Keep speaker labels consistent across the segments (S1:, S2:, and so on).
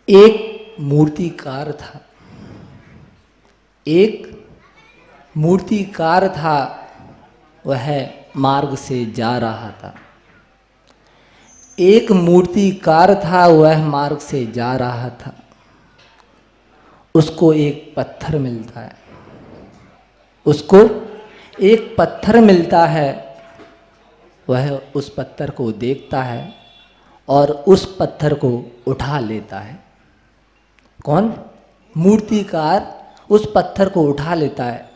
S1: एक मूर्तिकार था। एक मूर्तिकार था, वह मार्ग से जा रहा था। एक मूर्तिकार था, वह मार्ग से जा रहा था। उसको एक पत्थर मिलता है, उसको एक पत्थर मिलता है। वह उस पत्थर को देखता है और उस पत्थर को उठा लेता है। कौन? मूर्तिकार उस पत्थर को उठा लेता है।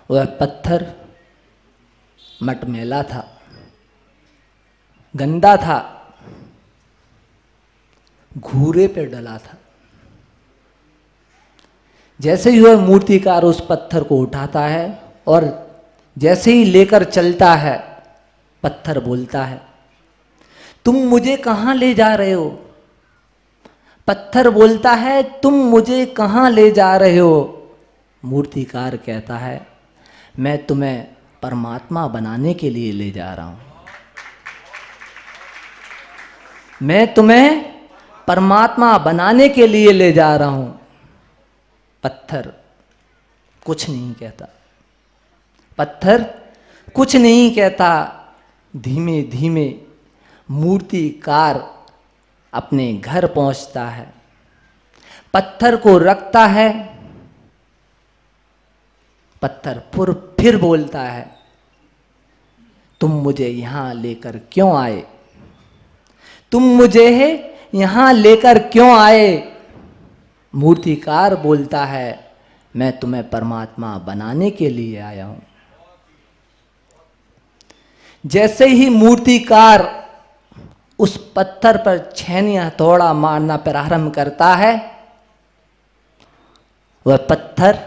S1: वह पत्थर मटमैला था, गंदा था, घूरे पे डला था। जैसे ही वह मूर्तिकार उस पत्थर को उठाता है और जैसे ही लेकर चलता है, पत्थर बोलता है, तुम मुझे कहाँ ले जा रहे हो? पत्थर बोलता है, तुम मुझे कहाँ ले जा रहे हो? मूर्तिकार कहता है, मैं तुम्हें परमात्मा बनाने के लिए ले जा रहा हूँ। मैं तुम्हें परमात्मा बनाने के लिए ले जा रहा हूँ। पत्थर कुछ नहीं कहता, पत्थर कुछ नहीं कहता। धीमे धीमे मूर्तिकार अपने घर पहुंचता है, पत्थर को रखता है। पत्थर फिर बोलता है, तुम मुझे यहाँ लेकर क्यों आए? तुम मुझे यहाँ लेकर क्यों आए? मूर्तिकार बोलता है, मैं तुम्हें परमात्मा बनाने के लिए आया हूँ। जैसे ही मूर्तिकार उस पत्थर पर छेनी हथौड़ा मारना प्रारंभ करता है, वह पत्थर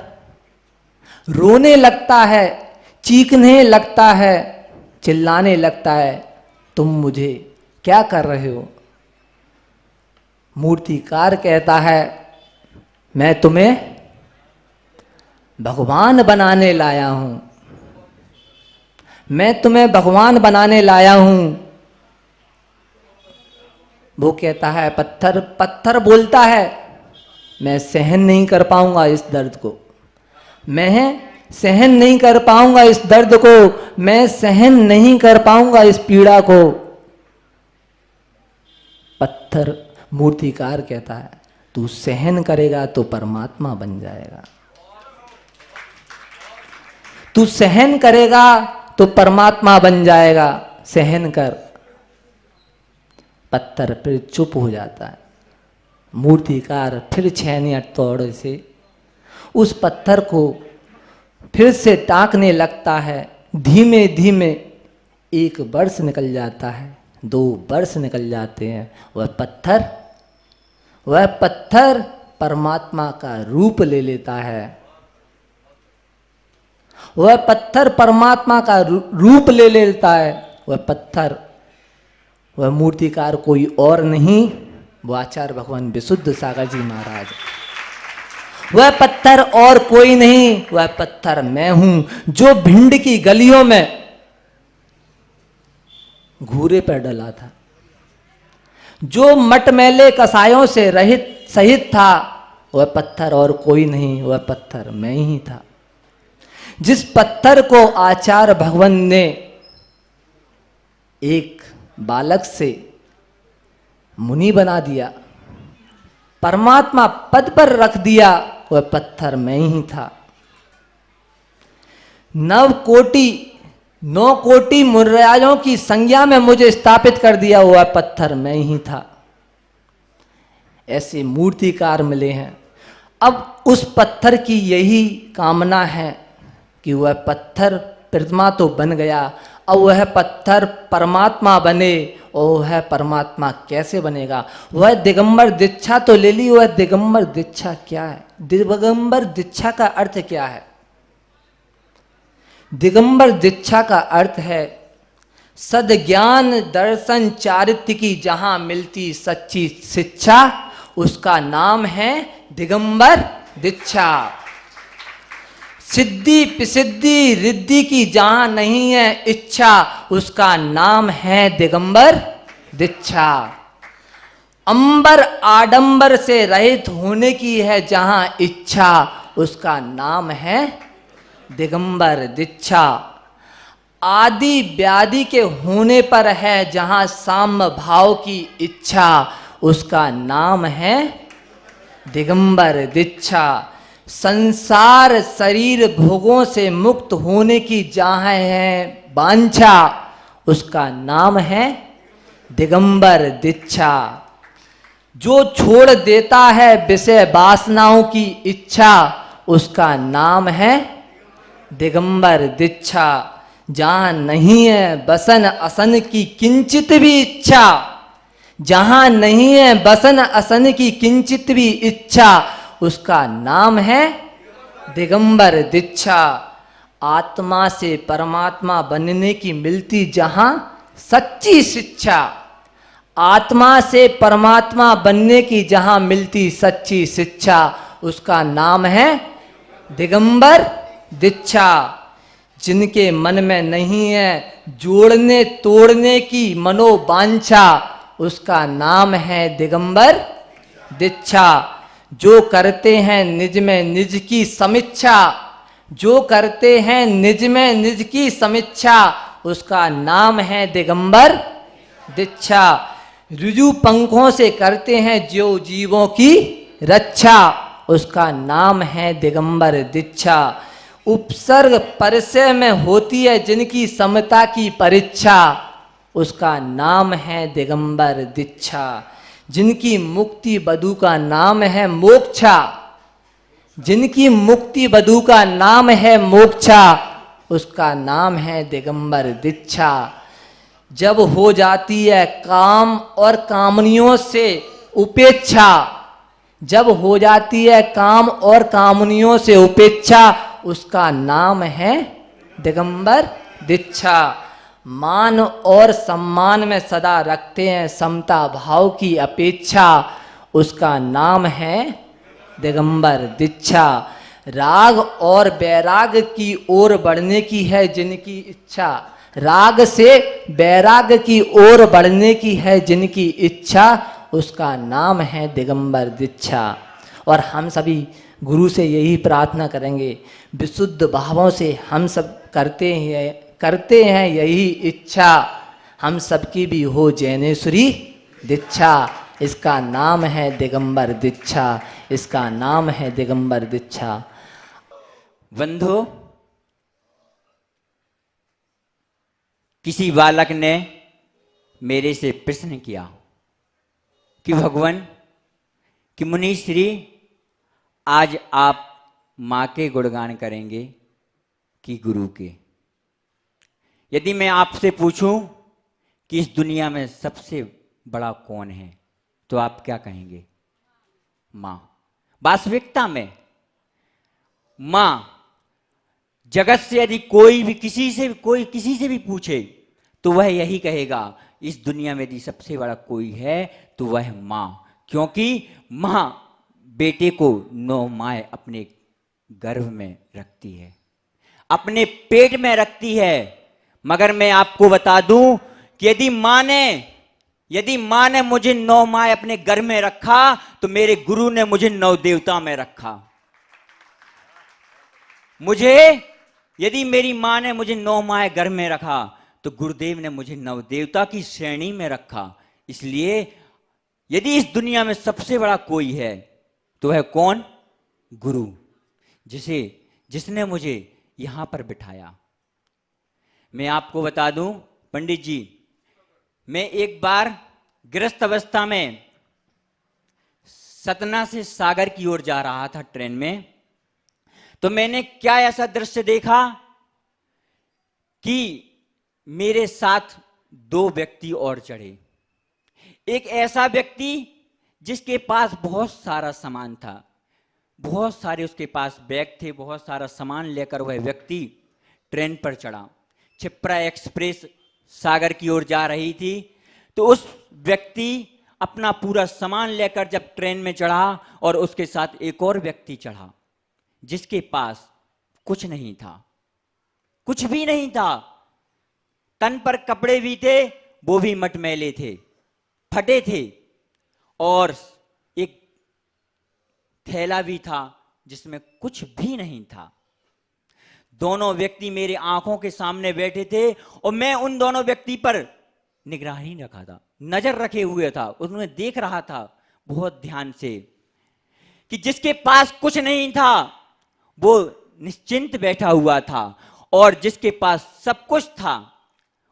S1: रोने लगता है, चीखने लगता है, चिल्लाने लगता है, तुम मुझे क्या कर रहे हो? मूर्तिकार कहता है, मैं तुम्हें भगवान बनाने लाया हूं। मैं तुम्हें भगवान बनाने लाया हूं। वो कहता है, पत्थर बोलता है, मैं सहन नहीं कर पाऊंगा इस दर्द को। मैं सहन नहीं कर पाऊंगा इस दर्द को। मैं सहन नहीं कर पाऊंगा इस पीड़ा को। पत्थर मूर्तिकार कहता है, तू सहन करेगा तो परमात्मा बन जाएगा। तू सहन करेगा तो परमात्मा बन जाएगा। सहन कर। पत्थर फिर चुप हो जाता है। मूर्तिकार फिर छेनी हथौड़े से उस पत्थर को फिर से टाँकने लगता है। धीमे धीमे 1 वर्ष निकल जाता है, 2 वर्ष निकल जाते हैं। वह पत्थर परमात्मा का रूप ले लेता है। वह पत्थर परमात्मा का रूप ले लेता है। वह मूर्तिकार कोई और नहीं, वो आचार्य भगवान विशुद्ध सागर जी महाराज। वह पत्थर और कोई नहीं, वह पत्थर मैं हूं, जो भिंड की गलियों में घूरे पर डला था, जो मटमैले कसायों से सहित था। वह पत्थर और कोई नहीं, वह पत्थर मैं ही था। जिस पत्थर को आचार्य भगवान ने एक बालक से मुनि बना दिया, परमात्मा पद पर रख दिया, वह पत्थर मैं ही था। 9 कोटि मुनिराजों की संज्ञा में मुझे स्थापित कर दिया हुआ पत्थर मैं ही था। ऐसे मूर्तिकार मिले हैं। अब उस पत्थर की यही कामना है कि वह पत्थर प्रतिमा तो बन गया, अब वह पत्थर परमात्मा बने। और वह परमात्मा कैसे बनेगा? वह दिगंबर दीक्षा तो ले ली, वह दिगंबर दीक्षा क्या है? दिगंबर दीक्षा का अर्थ क्या है? दिगंबर दीक्षा का अर्थ है सद्ज्ञान दर्शन चारित्र्य की जहां मिलती सच्ची शिक्षा, उसका नाम है दिगंबर दीक्षा। सिद्धि प्रसिद्धि रिद्धि की जहां नहीं है इच्छा, उसका नाम है दिगंबर दीक्षा। अंबर आडंबर से रहित होने की है जहां इच्छा, उसका नाम है दिगंबर दीक्षा। आदि व्याधि के होने पर है जहां साम्य भाव की इच्छा, उसका नाम है दिगंबर दीक्षा। संसार शरीर भोगों से मुक्त होने की जहां है वांछा, उसका नाम है दिगंबर दीक्षा। जो छोड़ देता है विषय वासनाओं की इच्छा, उसका नाम है दिगंबर दीक्षा। जहां नहीं है बसन असन की किंचित भी इच्छा, जहां नहीं है बसन असन की किंचित भी इच्छा, उसका नाम है दिगंबर दीक्षा। आत्मा से परमात्मा बनने की मिलती जहां सच्ची शिक्षा, आत्मा से परमात्मा बनने की जहां मिलती सच्ची शिक्षा, उसका नाम है दिगंबर दीक्षा। जिनके मन में नहीं है जोड़ने तोड़ने की मनोवांछा, उसका नाम है दिगंबर दीक्षा। जो करते हैं निज में निज की समीक्षा, जो करते हैं निज में निज की समीक्षा, उसका नाम है दिगंबर दीक्षा। ऋजु पंखों से करते हैं जो जीवों की रक्षा, उसका नाम है दिगंबर दीक्षा। उपसर्ग परिचय में होती है जिनकी समता की परीक्षा, उसका नाम है दिगंबर दीक्षा। जिनकी मुक्ति बधु का नाम है मोक्षा, जिनकी मुक्ति बधु का नाम है मोक्षा, उसका नाम है दिगंबर दीक्षा। जब हो जाती है काम और कामनियों से उपेक्षा, जब हो जाती है काम और कामनियों से उपेक्षा, उसका नाम है दिगंबर दीक्षा। मान और सम्मान में सदा रखते हैं समता भाव की अपेक्षा, उसका नाम है दिगंबर दीक्षा। राग और वैराग की ओर बढ़ने की है जिनकी इच्छा, राग से वैराग की ओर बढ़ने की है जिनकी इच्छा, उसका नाम है दिगंबर दीक्षा। और हम सभी गुरु से यही प्रार्थना करेंगे, विशुद्ध भावों से हम सब करते हैं यही इच्छा, हम सबकी भी हो जैनेश्वरी दीक्षा। इसका नाम है दिगंबर दीक्षा, इसका नाम है दिगंबर दीक्षा।
S2: बंधु, किसी बालक ने मेरे से प्रश्न किया कि भगवान कि मुनिश्री, आज आप माँ के गुणगान करेंगे कि गुरु के? यदि मैं आपसे पूछूं कि इस दुनिया में सबसे बड़ा कौन है, तो आप क्या कहेंगे? माँ। वास्तविकता में माँ, जगत से यदि कोई भी किसी से भी पूछे तो वह यही कहेगा, इस दुनिया में यदि सबसे बड़ा कोई है तो वह माँ। क्योंकि माँ बेटे को 9 माह अपने गर्भ में रखती है, अपने पेट में रखती है। मगर मैं आपको बता दूं कि यदि माँ ने मुझे 9 माह अपने गर्भ में रखा, तो मेरे गुरु ने मुझे 9 देवता में रखा। यदि मेरी माँ ने मुझे 9 माह गर्भ में रखा, तो गुरुदेव ने मुझे 9 देवता की श्रेणी में रखा। इसलिए यदि इस दुनिया में सबसे बड़ा कोई है तो वह कौन? गुरु, जिसने मुझे यहां पर बिठाया। मैं आपको बता दूं पंडित जी, मैं एक बार गृहस्थ अवस्था में सतना से सागर की ओर जा रहा था ट्रेन में, तो मैंने क्या ऐसा दृश्य देखा कि मेरे साथ 2 व्यक्ति और चढ़े। एक ऐसा व्यक्ति जिसके पास बहुत सारा सामान था, बहुत सारे उसके पास बैग थे, बहुत सारा सामान लेकर वह व्यक्ति ट्रेन पर चढ़ा। क्षिप्रा एक्सप्रेस सागर की ओर जा रही थी, तो उस व्यक्ति अपना पूरा सामान लेकर जब ट्रेन में चढ़ा, और उसके साथ एक और व्यक्ति चढ़ा जिसके पास कुछ नहीं था, कुछ भी नहीं था। तन पर कपड़े भी थे, वो भी मटमैले थे, फटे थे, और एक थैला भी था जिसमें कुछ भी नहीं था। दोनों व्यक्ति मेरे आंखों के सामने बैठे थे और मैं उन दोनों व्यक्ति पर निगरानी रखा था, नजर रखे हुए था, उन्हें देख रहा था बहुत ध्यान से कि जिसके पास कुछ नहीं था वो निश्चिंत बैठा हुआ था और जिसके पास सब कुछ था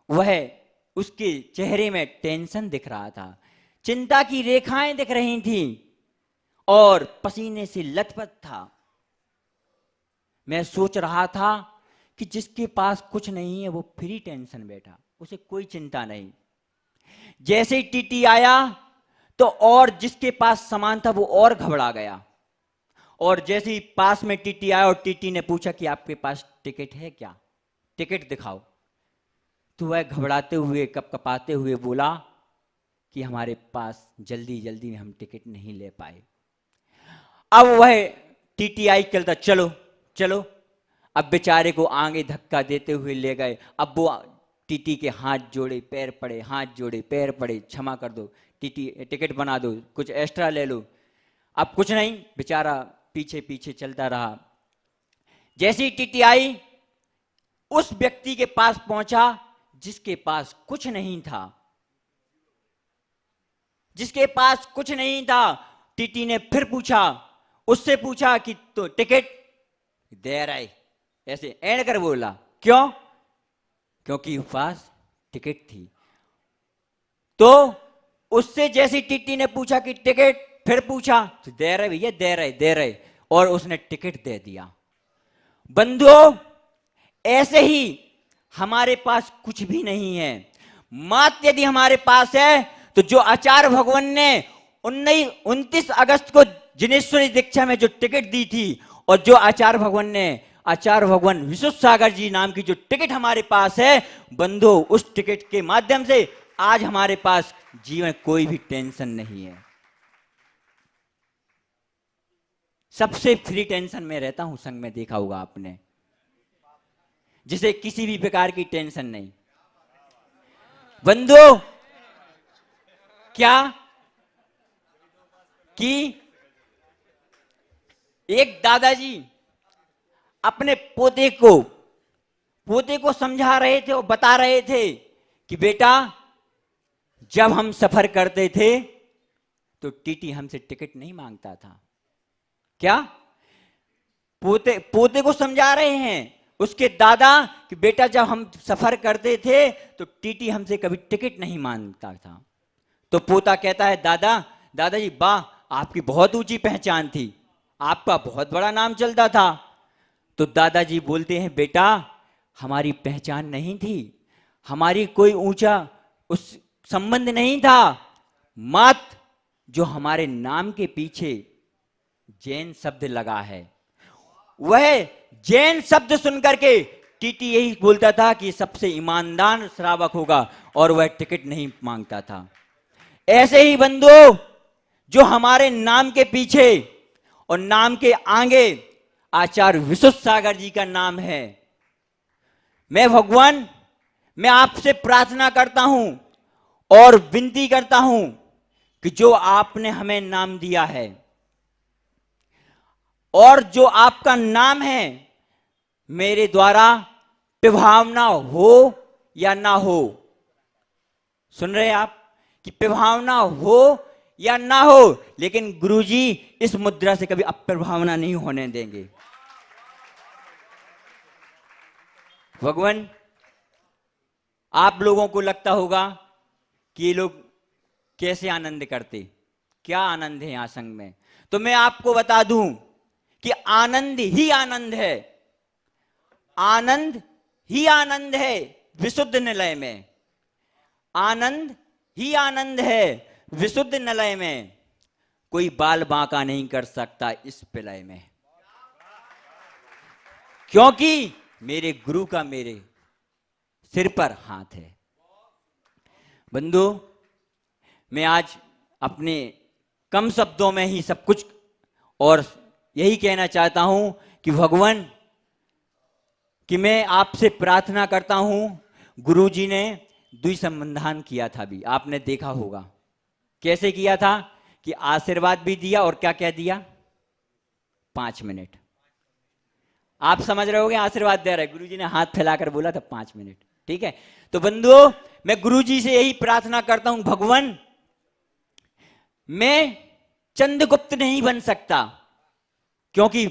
S2: वह उसके चेहरे में टेंशन दिख रहा था, चिंता की रेखाएं दिख रही थीं और पसीने से लथपथ था। मैं सोच रहा था कि जिसके पास कुछ नहीं है वो फ्री टेंशन बैठा, उसे कोई चिंता नहीं। जैसे ही टीटी आया तो और जिसके पास सामान था वो और घबरा गया और जैसे ही पास में टीटी आया और टीटी ने पूछा कि आपके पास टिकट है क्या, टिकट दिखाओ, तो वह घबराते हुए कपकपाते हुए बोला कि हमारे पास जल्दी जल्दी में हम टिकट नहीं ले पाए। अब वह टीटीआई चलता, चलो चलो, अब बेचारे को आगे धक्का देते हुए ले गए। अब वो टीटी के हाथ जोड़े पैर पड़े, हाथ जोड़े पैर पड़े, क्षमा कर दो टीटी, टिकट बना दो, कुछ एक्स्ट्रा ले लो। अब कुछ नहीं, बेचारा पीछे पीछे चलता रहा। जैसे ही टीटीआई उस व्यक्ति के पास पहुंचा जिसके पास कुछ नहीं था, जिसके पास कुछ नहीं था, टीटी ने फिर पूछा, उससे पूछा कि तो टिकट दे रहे, ऐसे ऐड कर बोला, क्यों? क्योंकि पास टिकट थी। तो उससे जैसे टीटी ने पूछा कि टिकट, फिर पूछा तो दे रहे भैया, दे रहे दे रहे, और उसने टिकट दे दिया। बंधुओं, ऐसे ही हमारे पास कुछ भी नहीं है, मात्र यदि हमारे पास है तो जो आचार्य भगवान ने 29 अगस्त को जिनेश्वरी दीक्षा में जो टिकट दी थी और जो आचार्य भगवान विशुद्ध सागर जी नाम की जो टिकट हमारे पास है, बंधु, उस टिकट के माध्यम से आज हमारे पास जीवन कोई भी टेंशन नहीं है। सबसे फ्री टेंशन में रहता हूं, संग में देखा होगा आपने, जिसे किसी भी प्रकार की टेंशन नहीं। बंधु, क्या कि एक दादाजी अपने पोते को समझा रहे थे और बता रहे थे कि बेटा, जब हम सफर करते थे तो टीटी हमसे टिकट नहीं मांगता था। क्या? पोते को समझा रहे हैं उसके दादा कि बेटा, जब हम सफर करते थे तो टीटी हमसे कभी टिकट नहीं मांगता था। तो पोता कहता है, दादाजी, वाह, आपकी बहुत ऊंची पहचान थी, आपका बहुत बड़ा नाम चलता था। तो दादाजी बोलते हैं, बेटा, हमारी पहचान नहीं थी, हमारी कोई ऊंचा उस संबंध नहीं था, मात्र जो हमारे नाम के पीछे जैन शब्द लगा है, वह जैन शब्द सुनकर के टीटी यही बोलता था कि सबसे ईमानदार श्रावक होगा, और वह टिकट नहीं मांगता था। ऐसे ही बंधु, जो हमारे नाम के पीछे और नाम के आगे आचार्य विशुद्ध सागर जी का नाम है, मैं आपसे प्रार्थना करता हूं और विनती करता हूं कि जो आपने हमें नाम दिया है और जो आपका नाम है, मेरे द्वारा विभावना हो या ना हो, सुन रहे आप, कि विभावना हो या ना हो, लेकिन गुरुजी इस मुद्रा से कभी अप्रभावना नहीं होने देंगे। भगवान, आप लोगों को लगता होगा कि ये लोग कैसे आनंद करते, क्या आनंद है यहां संग में, तो मैं आपको बता दूं कि आनंद ही आनंद है, आनंद ही आनंद है विशुद्ध निलय में, आनंद ही आनंद है विशुद्ध निलय में। कोई बाल बांका नहीं कर सकता इस प्रलय में, क्योंकि मेरे गुरु का मेरे सिर पर हाथ है। बंधु, मैं आज अपने कम शब्दों में ही सब कुछ और यही कहना चाहता हूं कि भगवान, कि मैं आपसे प्रार्थना करता हूं, गुरुजी ने द्विसंबंधान किया था, भी आपने देखा होगा कैसे किया था, कि आशीर्वाद भी दिया और क्या क्या दिया, 5 मिनट। आप समझ रहे होगे आशीर्वाद दे रहे, गुरुजी ने हाथ फैलाकर बोला था 5 मिनट। ठीक है, तो बंधुओं मैं गुरुजी से यही प्रार्थना करता हूं, भगवान मैं चंद्रगुप्त नहीं बन सकता, क्योंकि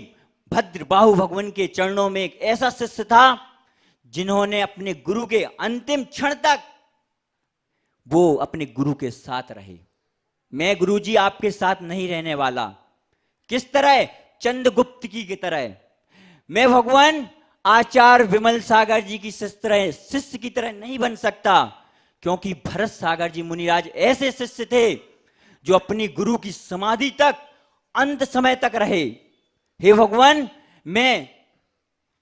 S2: भद्रबाहु भगवान के चरणों में एक ऐसा शिष्य था जिन्होंने अपने गुरु के अंतिम क्षण तक वो अपने गुरु के साथ रहे। मैं गुरुजी आपके साथ नहीं रहने वाला। किस तरह, चंद्रगुप्त की तरह। मैं भगवान आचार्य विमल सागर जी की शिष्य की तरह नहीं बन सकता, क्योंकि भरत सागर जी मुनिराज ऐसे शिष्य थे जो अपनी गुरु की समाधि तक अंत समय तक रहे। हे भगवान मैं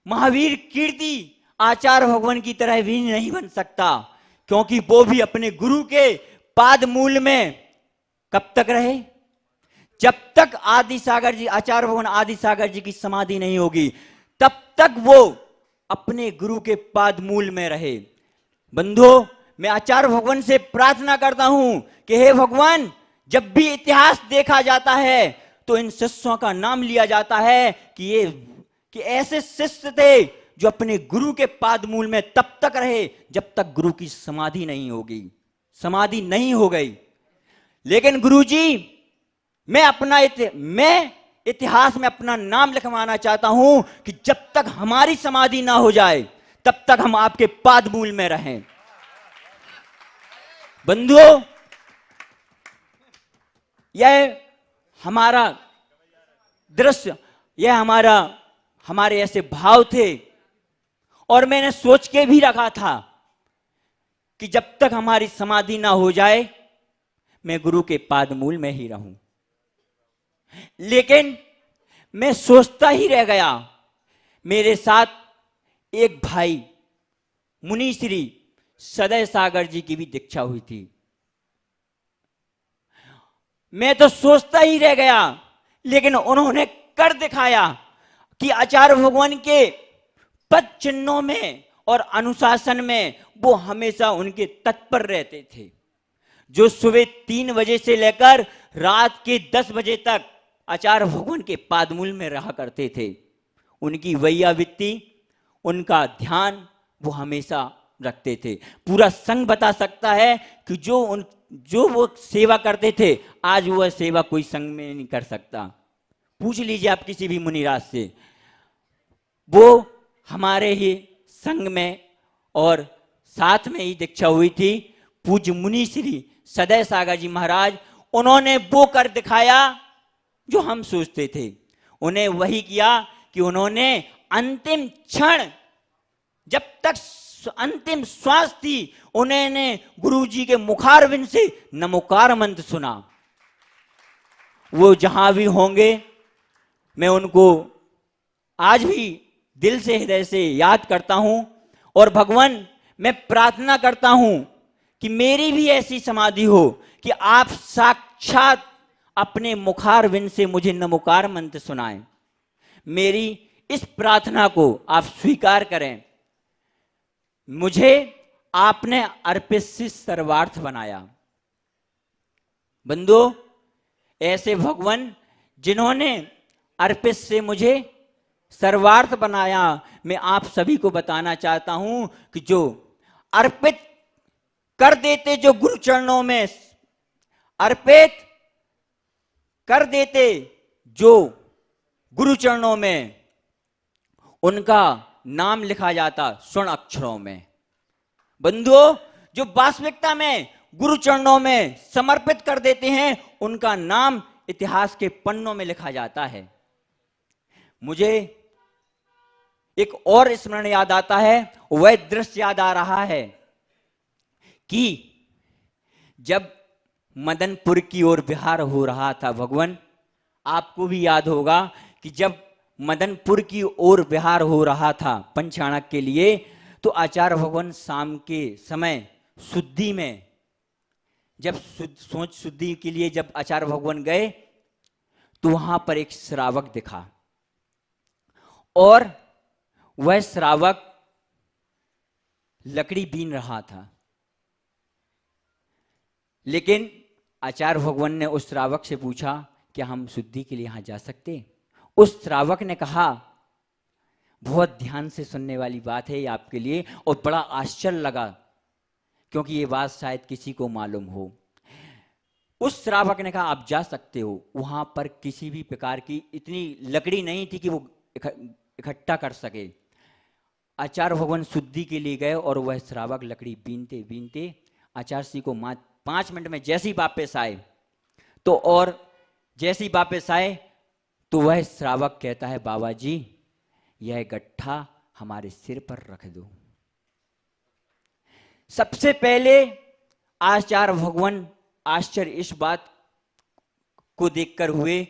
S2: महावीर कीर्ति आचार्य भगवान की तरह भी नहीं बन सकता, क्योंकि वो भी अपने गुरु के पाद मूल में कब तक रहे, जब तक आदि सागर जी आचार्य भगवान आदि सागर जी की समाधि नहीं होगी तब तक वो अपने गुरु के पाद मूल में रहे। बंधुओं मैं आचार्य भगवान से प्रार्थना करता हूं कि हे भगवान जब भी इतिहास देखा जाता है तो इन शिष्यों का नाम लिया जाता है कि ऐसे शिष्य थे जो अपने गुरु के पाद मूल में तब तक रहे जब तक गुरु की समाधि नहीं होगी। समाधि नहीं हो गई, लेकिन गुरुजी मैं इतिहास में अपना नाम लिखवाना चाहता हूं कि जब तक हमारी समाधि ना हो जाए तब तक हम आपके पाद मूल में रहें। बंधुओं यह हमारा दृश्य, यह हमारे ऐसे भाव थे, और मैंने सोच के भी रखा था कि जब तक हमारी समाधि ना हो जाए मैं गुरु के पाद मूल में ही रहूं। लेकिन मैं सोचता ही रह गया। मेरे साथ एक भाई मुनि श्री सदय सागर जी की भी दीक्षा हुई थी। मैं तो सोचता ही रह गया, लेकिन उन्होंने कर दिखाया कि आचार्य भगवान के पद चिन्हों में और अनुशासन में वो हमेशा उनके तत्पर रहते थे। जो सुबह 3 बजे से लेकर रात के 10 बजे तक आचार्य भगवान के पादमूल में रहा करते थे, उनकी वैयावृत्ति, उनका ध्यान वो हमेशा रखते थे। पूरा संघ बता सकता है कि जो वो सेवा करते थे आज वह सेवा कोई संघ में नहीं कर सकता। पूछ लीजिए आप किसी भी मुनिराज से, वो हमारे ही संघ में और साथ में ही दीक्षा हुई थी। पूज्य मुनि श्री सदय सागर जी महाराज, उन्होंने वो कर दिखाया जो हम सोचते थे। उन्हें वही किया कि उन्होंने अंतिम क्षण, जब तक अंतिम श्वास थी, उन्होंने गुरु जी के मुखारविंद से नमोकार मंत्र सुना। वो जहां भी होंगे मैं उनको आज भी दिल से हृदय से याद करता हूं, और भगवान मैं प्रार्थना करता हूं कि मेरी भी ऐसी समाधि हो कि आप साक्षात अपने मुखारविंद से मुझे नमोकार मंत्र सुनाएं। मेरी इस प्रार्थना को आप स्वीकार करें। मुझे आपने अर्पित से सर्वार्थ बनाया। बंधुओं ऐसे भगवान जिन्होंने अर्पित से मुझे सर्वार्थ बनाया, मैं आप सभी को बताना चाहता हूं कि जो अर्पित कर देते, जो गुरु चरणों में अर्पित कर देते, जो गुरु चरणों में उनका नाम लिखा जाता स्वर्ण अक्षरों में। बंधुओं जो वास्तविकता में गुरु चरणों में समर्पित कर देते हैं उनका नाम इतिहास के पन्नों में लिखा जाता है। मुझे एक और स्मरण याद आता है, वह दृश्य याद आ रहा है कि जब मदनपुर की ओर विहार हो रहा था, भगवान आपको भी याद होगा कि जब मदनपुर की ओर विहार हो रहा था पंचाणक के लिए, तो आचार्य भगवान शाम के समय शुद्धि में, जब सोच शुद्धि के लिए जब आचार्य भगवान गए तो वहां पर एक श्रावक दिखा, और वह श्रावक लकड़ी बीन रहा था। लेकिन आचार्य भगवान ने उस श्रावक से पूछा, क्या हम शुद्धि के लिए यहाँ जा सकते? उस श्रावक ने कहा, बहुत ध्यान से सुनने वाली बात है ये आपके लिए, और बड़ा आश्चर्य लगा क्योंकि ये बात शायद किसी को मालूम हो। उस श्रावक ने कहा, आप जा सकते हो, वहां पर किसी भी प्रकार की इतनी लकड़ी नहीं थी कि वो इकट्ठा कर सके। आचार्य भगवान शुद्धि के लिए गए और वह श्रावक लकड़ी बीनते बीनते आचार्य जी को 5 मिनट में जैसे ही वापस आए तो वह श्रावक कहता है, बाबा जी यह गट्ठा हमारे सिर पर रख दो। सबसे पहले आचार्य भगवान आश्चर्य इस बात को देखकर हुए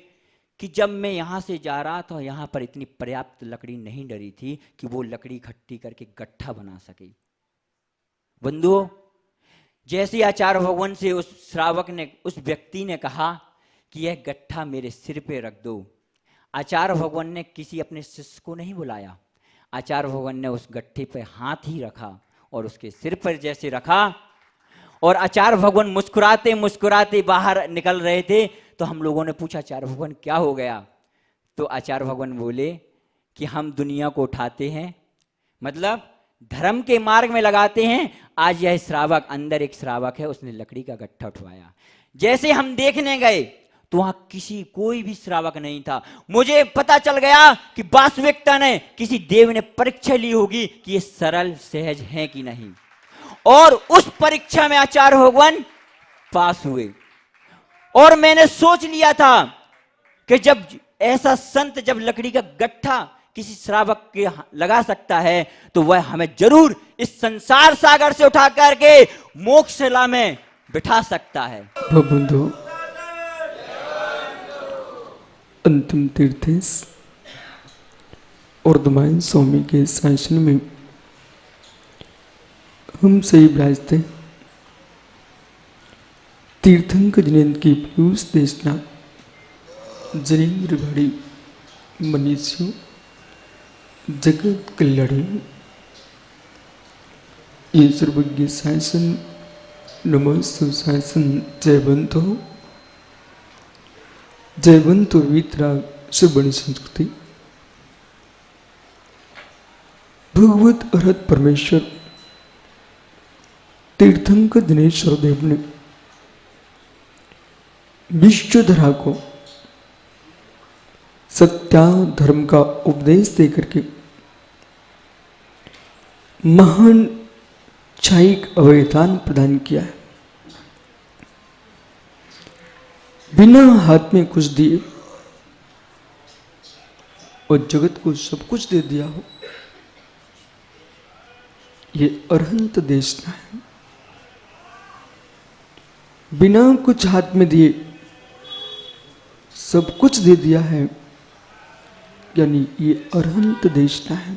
S2: कि जब मैं यहां से जा रहा था यहां पर इतनी पर्याप्त लकड़ी नहीं डरी थी कि वो लकड़ी इकट्ठी करके गट्ठा बना सके। बंधुओं, जैसे आचार्य भगवान से उस श्रावक ने, उस व्यक्ति ने कहा कि यह गट्ठा मेरे सिर पे रख दो, आचार्य भगवान ने किसी अपने शिष्य को नहीं बुलाया। आचार्य भगवान ने उस गट्ठे पे हाथ ही रखा और उसके सिर पर जैसे रखा, और आचार्य भगवान मुस्कुराते मुस्कुराते बाहर निकल रहे थे। तो हम लोगों ने पूछा, आचार्य भगवान क्या हो गया? तो आचार्य भगवान बोले कि हम दुनिया को उठाते हैं, मतलब धर्म के मार्ग में लगाते हैं। आज यह श्रावक, अंदर एक श्रावक है, उसने लकड़ी का गट्ठा उठवाया। जैसे हम देखने गए तो वहां कोई भी श्रावक नहीं था। मुझे पता चल गया कि वास्तविकता ने, किसी देव ने परीक्षा ली होगी कि ये सरल सहज है कि नहीं, और उस परीक्षा में आचार्य भगवान पास हुए। और मैंने सोच लिया था कि जब ऐसा संत जब लकड़ी का गट्ठा किसी श्रावक के लगा सकता है तो वह हमें जरूर इस संसार सागर से उठा करके मोक्षशिला में बिठा सकता है।
S3: बंधु, अंतिम तीर्थेश और दमाइन स्वामी के शासन में हम सही विराजते तीर्थंकर जिनेन्द्र की पीयूष देशना जिनेन्द्र भाड़ी मनीषियों जगत कल्याणी ये सर्वज्ञ शासन नमस्तु शासन जयवंतो वितरा सुबर्ण संस्कृति भगवत अरहत परमेश्वर तीर्थंकर दिनेश्वर देव ने विश्वधरा को सत्या धर्म का उपदेश देकर के महान छायिक अवैधान प्रदान किया है। बिना हाथ में कुछ दिए और जगत को सब कुछ दे दिया हो, ये अरहंत देशना है। बिना कुछ हाथ में दिए सब कुछ दे दिया है, यानी ये अरहंत देशना है,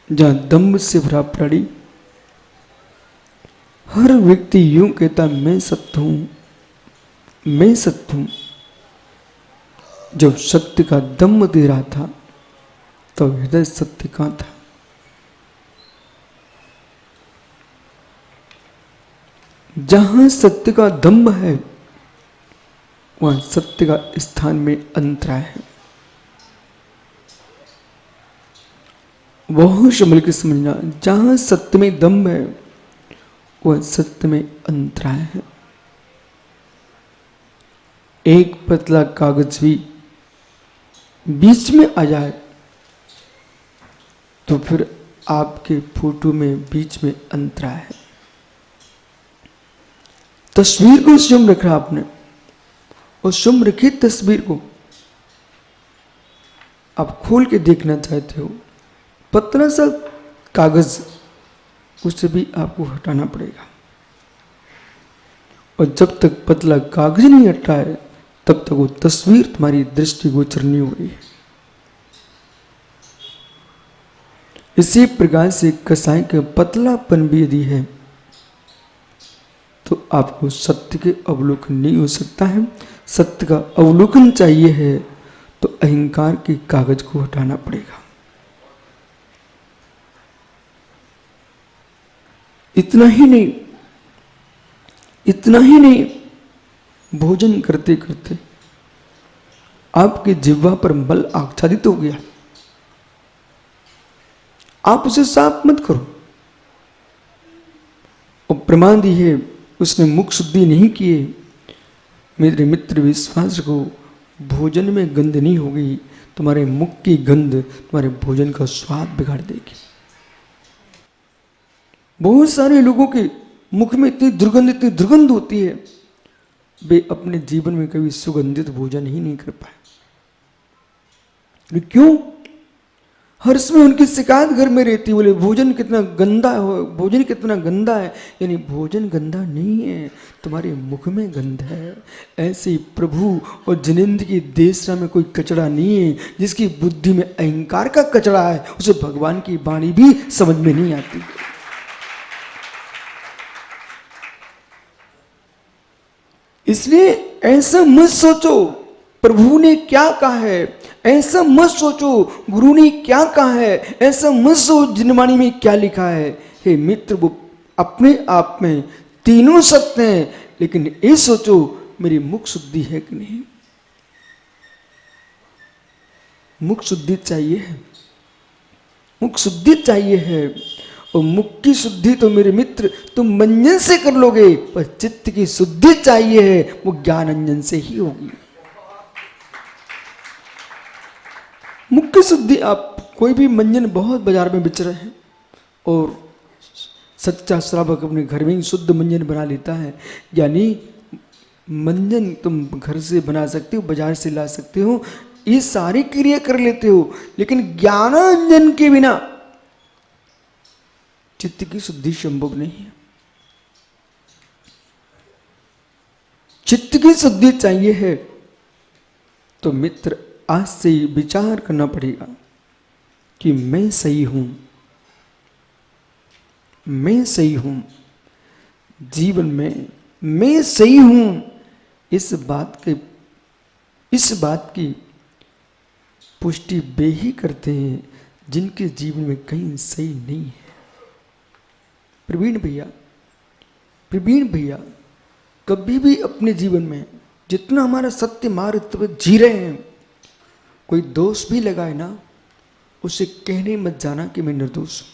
S3: जहां दम्भ से भरा प्राणी हर व्यक्ति यूं कहता मैं सत्य हूं, मैं सत्य हूं। जब सत्य का दम्भ दे रहा था तो हृदय सत्य कहां था? जहां सत्य का दम्भ है वहां सत्य का स्थान में अंतराय है। बहुत संभल के समझना, जहां सत्य में दम्भ है वह सत्य में अंतराय है। एक पतला कागज भी बीच में आ जाए तो फिर आपके फोटो में बीच में अंतराय है। तस्वीर को स्वयं रखा आपने, और स्वयं रखी तस्वीर को आप खोल के देखना चाहते हो, पतला सा कागज उसे भी आपको हटाना पड़ेगा। और जब तक पतला कागज नहीं हटा है तब तक वो तस्वीर तुम्हारी दृष्टिगोचर नहीं हो रही है। इसी प्रकार से कसाई का पतलापन भी यदि है तो आपको सत्य के अवलोकन नहीं हो सकता है। सत्य का अवलोकन चाहिए है तो अहंकार के कागज को हटाना पड़ेगा। इतना ही नहीं, इतना ही नहीं, भोजन करते करते आपके जिह्वा पर मल आच्छादित हो गया, आप उसे साफ मत करो। और प्रमाद है उसने मुख शुद्धि नहीं किए, मेरे मित्र विश्वास को भोजन में गंध नहीं होगी, तुम्हारे मुख की गंध तुम्हारे भोजन का स्वाद बिगाड़ देगी। बहुत सारे लोगों के मुख में इतनी दुर्गंध होती है, वे अपने जीवन में कभी सुगंधित भोजन ही नहीं कर पाए। क्यों? हर समय उनकी शिकायत घर में रहती, बोले भोजन कितना गंदा है, भोजन कितना गंदा है। यानी भोजन गंदा नहीं है, तुम्हारे मुख में गंध है। ऐसे ही प्रभु और जिनेंद्र की देशरा में कोई कचरा नहीं है। जिसकी बुद्धि में अहंकार का कचरा है, उसे भगवान की वाणी भी समझ में नहीं आती। इसलिए ऐसा मत सोचो प्रभु ने क्या कहा है, ऐसा मत सोचो गुरु ने क्या कहा है, ऐसा मत सोचो जिनवाणी में क्या लिखा है। हे मित्र, वो अपने आप में तीनों सत्य हैं, लेकिन ये सोचो मेरी मुख शुद्धि है कि नहीं। मुख शुद्धि चाहिए है, मुख शुद्धि चाहिए है। और मुख की शुद्धि तो मेरे मित्र तुम मंजन से कर लोगे, पर चित्त की शुद्धि चाहिए है, वो ज्ञान अंजन से ही होगी। मुख की शुद्धि, आप कोई भी मंजन बहुत बाजार में बिच रहे हैं और सच्चा श्रावक अपने घर में ही शुद्ध मंजन बना लेता है। यानी मंजन तुम घर से बना सकते हो, बाजार से ला सकते हो, ये सारी क्रिया कर लेते हो, लेकिन ज्ञानांजन के बिना चित्त की शुद्धि संभव नहीं है। चित्त की शुद्धि चाहिए है तो मित्र आज से ही विचार करना पड़ेगा कि मैं सही हूं, मैं सही हूं, जीवन में मैं सही हूं। इस बात की पुष्टि वे ही करते हैं जिनके जीवन में कहीं सही नहीं है। प्रवीण भैया कभी भी अपने जीवन में जितना हमारा सत्य मार्ग जी रहे हैं, कोई दोष भी लगाए ना, उसे कहने मत जाना कि मैं निर्दोष हूं।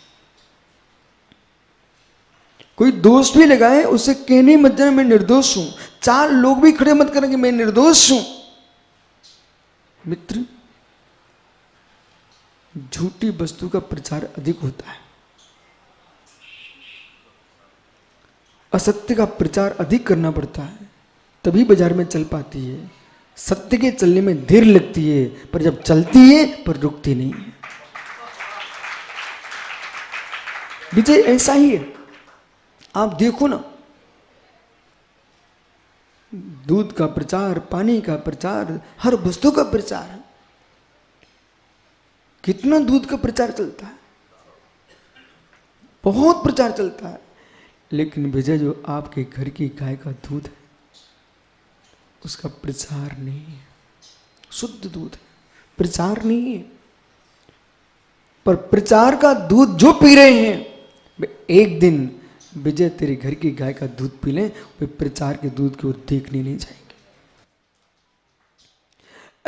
S3: कोई दोष भी लगाए उसे कहने मत जाना मैं निर्दोष हूं। चार लोग भी खड़े मत करें कि मैं निर्दोष हूं। मित्र, झूठी वस्तु का प्रचार अधिक होता है, असत्य का प्रचार अधिक करना पड़ता है, तभी बाजार में चल पाती है। सत्य के चलने में देर लगती है, पर जब चलती है पर रुकती नहीं है। विजय ऐसा ही है, आप देखो ना, दूध का प्रचार, पानी का प्रचार, हर वस्तु का प्रचार, कितना दूध का प्रचार चलता है, बहुत प्रचार चलता है। लेकिन विजय जो आपके घर की गाय का दूध है, उसका प्रचार नहीं है। शुद्ध दूध है, प्रचार नहीं है। पर प्रचार का दूध जो पी रहे हैं, वे एक दिन विजय तेरे घर की गाय का दूध पी लें, वे प्रचार के दूध की ओर देखने नहीं जाएंगे।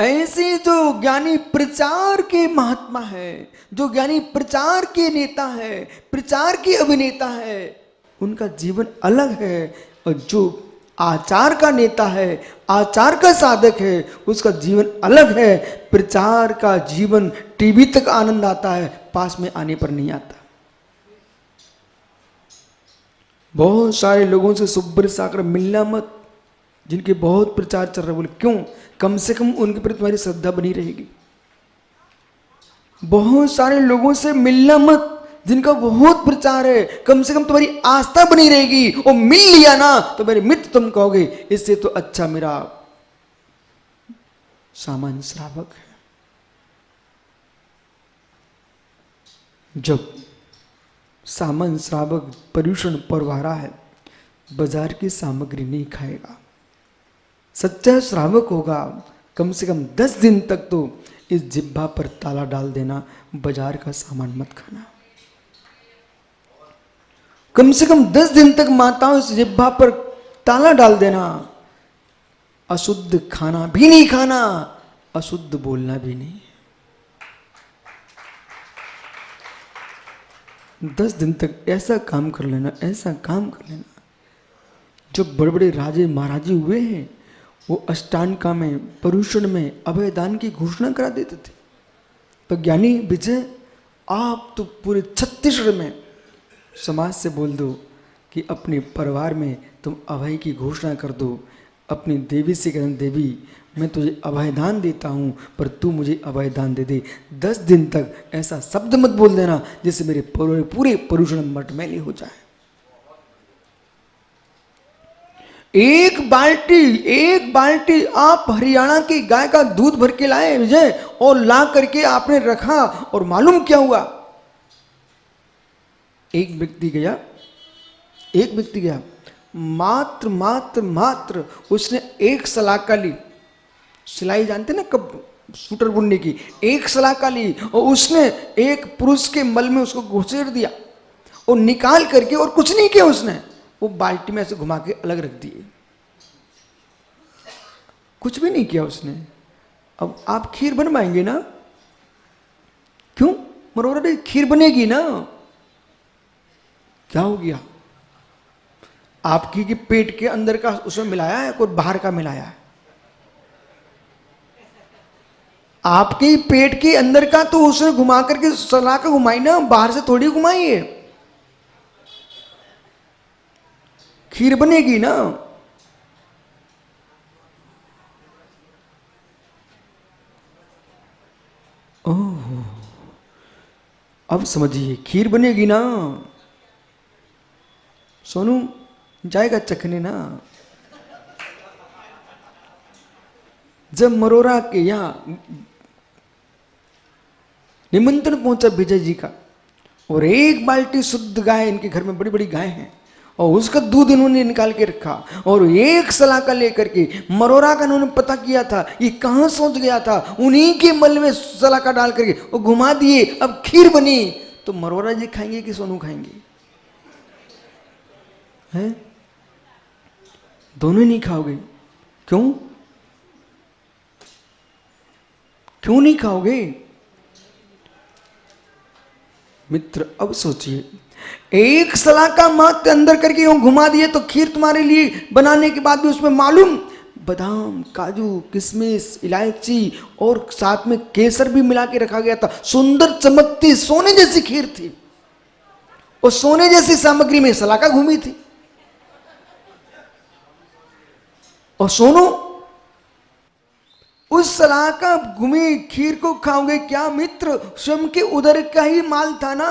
S3: ऐसे जो ज्ञानी प्रचार के महात्मा है, जो ज्ञानी प्रचार के नेता है, प्रचार के अभिनेता है, उनका जीवन अलग है। और जो आचार का नेता है, आचार का साधक है, उसका जीवन अलग है। प्रचार का जीवन टीवी तक आनंद आता है, पास में आने पर नहीं आता। बहुत सारे लोगों से सुब्र साकर मिलना मत, जिनके बहुत प्रचार चल रहा है। बोले क्यों? कम से कम उनके प्रति तुम्हारी श्रद्धा बनी रहेगी। बहुत सारे लोगों से मिलना मत जिनका बहुत प्रचार है, कम से कम तुम्हारी आस्था बनी रहेगी। और मिल लिया ना तो मेरे मित्र तुम कहोगे इससे तो अच्छा मेरा सामान्य श्रावक है। जब सामान्य श्रावक पर्यूषण परवा रहा है, बाजार की सामग्री नहीं खाएगा। सच्चा श्रावक होगा, कम से कम 10 दिन तक तो इस जिह्वा पर ताला डाल देना, बाजार का सामान मत खाना। कम से कम 10 दिन तक माताओं इस जिह्वा पर ताला डाल देना, अशुद्ध खाना भी नहीं खाना, अशुद्ध बोलना भी नहीं। 10 दिन तक ऐसा काम कर लेना, ऐसा काम कर लेना। जो बड़े बड़े राजे महाराजे हुए हैं वो अष्टांगा में, परुषण में अभयदान की घोषणा करा देते थे। तो ज्ञानी विजय, आप तो पूरे छत्तीसगढ़ में समाज से बोल दो कि अपने परिवार में तुम अभय की घोषणा कर दो। अपनी देवी से कहना, देवी मैं तुझे अभयदान देता हूँ पर तू मुझे अभयदान दे दे। 10 दिन तक ऐसा शब्द मत बोल देना जिससे मेरे पूरे परुषण मटमैली हो जाए। एक बाल्टी आप हरियाणा की गाय का दूध भर के लाए विजय, और ला करके आपने रखा, और मालूम क्या हुआ? एक व्यक्ति गया, मात्र उसने एक सलाका ली, सिलाई जानते ना कब सूटर बुनने की, एक सलाका ली और उसने एक पुरुष के मल में उसको घुसेड़ दिया और निकाल करके, और कुछ नहीं किया उसने, वो बाल्टी में ऐसे घुमा के अलग रख दिए, कुछ भी नहीं किया उसने। अब आप खीर बनवाएंगे ना? क्यों? मरोड़ा खीर बनेगी ना। क्या हो गया? आपकी कि पेट के अंदर का उसमें मिलाया है, कोई बाहर का मिलाया है? आपके पेट के अंदर का तो उसने घुमा करके सला का घुमाई ना, बाहर से थोड़ी घुमाई है। खीर बनेगी ना। ओह, अब समझिए, खीर बनेगी ना। सोनू जाएगा चखने ना। जब मरोरा के यहाँ निमंत्रण पहुंचा विजय जी का, और एक बाल्टी शुद्ध गाय, इनके घर में बड़ी बड़ी गाय हैं, और उसका दूध इन्होंने निकाल के रखा, और एक सलाका लेकर के मरोरा का इन्होंने पता किया था ये कहाँ सोच गया था, उन्हीं के मल में सलाका डाल करके वो घुमा दिए। अब खीर बनी तो मरोरा जी खाएंगे कि सोनू खाएंगे? हैं? दोनों नहीं खाओगे। क्यों? क्यों नहीं खाओगे मित्र? अब सोचिए, एक सलाका मात्र अंदर करके यूं घुमा दिए तो खीर तुम्हारे लिए बनाने के बाद भी उसमें मालूम बादाम, काजू, किशमिश, इलायची और साथ में केसर भी मिला के रखा गया था। सुंदर चमकती सोने जैसी खीर थी, और सोने जैसी सामग्री में सलाका घूमी थी। और सोनो, उस सलाका घूमी खीर को खाओगे क्या मित्र? स्वयं के उदर का ही माल था ना।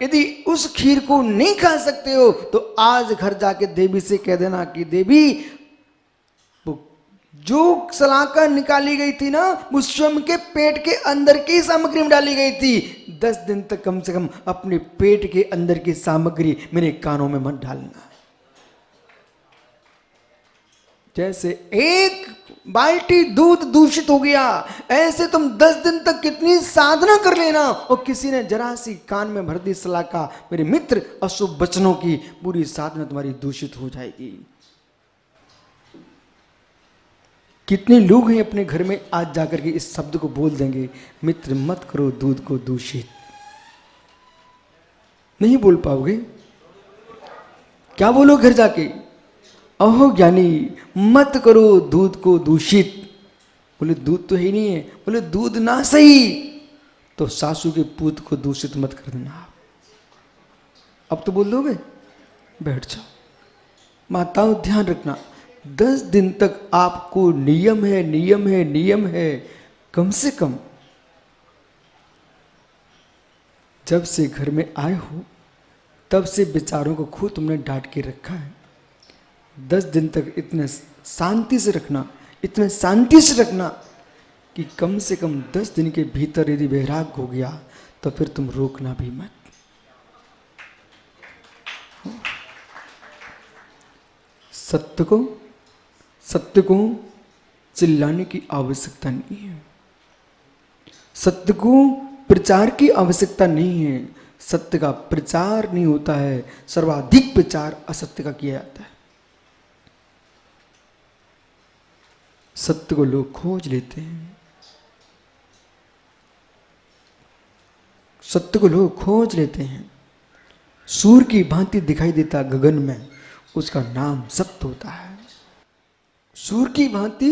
S3: यदि उस खीर को नहीं खा सकते हो तो आज घर जाके देवी से कह देना कि देवी, वो जो सलाका निकाली गई थी ना, वो स्वयं के पेट के अंदर की सामग्री में डाली गई थी। 10 दिन तक कम से कम अपने पेट के अंदर की सामग्री मेरे कानों में मत डालना। जैसे एक बाल्टी दूध दूषित हो गया, ऐसे तुम 10 दिन तक कितनी साधना कर लेना, और किसी ने जरा सी कान में भर दी सलाका, मेरे मित्र, अशुभ वचनों की पूरी साधना तुम्हारी दूषित हो जाएगी। कितने लोग हैं अपने घर में आज जाकर के इस शब्द को बोल देंगे, मित्र मत करो दूध को दूषित। नहीं बोल पाओगे? क्या बोलो घर जाके? अहो ज्ञानी, मत करो दूध को दूषित। बोले दूध तो ही नहीं है। बोले दूध ना सही तो सासू के पूत को दूषित मत कर देना। अब तो बोल दोगे? बैठ जाओ। माताओं ध्यान रखना, 10 दिन तक आपको नियम है, कम से कम जब से घर में आए हो तब से विचारों को खूब तुमने डांट के रखा है। 10 दिन तक इतने शांति से रखना कि कम से कम 10 दिन के भीतर यदि वैराग हो गया तो फिर तुम रोकना भी मत। सत्य को चिल्लाने की आवश्यकता नहीं है, सत्य को प्रचार की आवश्यकता नहीं है। सत्य का प्रचार नहीं होता है, सर्वाधिक प्रचार असत्य का किया जाता है। सत्य को लोग खोज लेते हैं, सत्य को लोग खोज लेते हैं। सूर्य की भांति दिखाई देता गगन में, उसका नाम सत्य होता है। सूर्य की भांति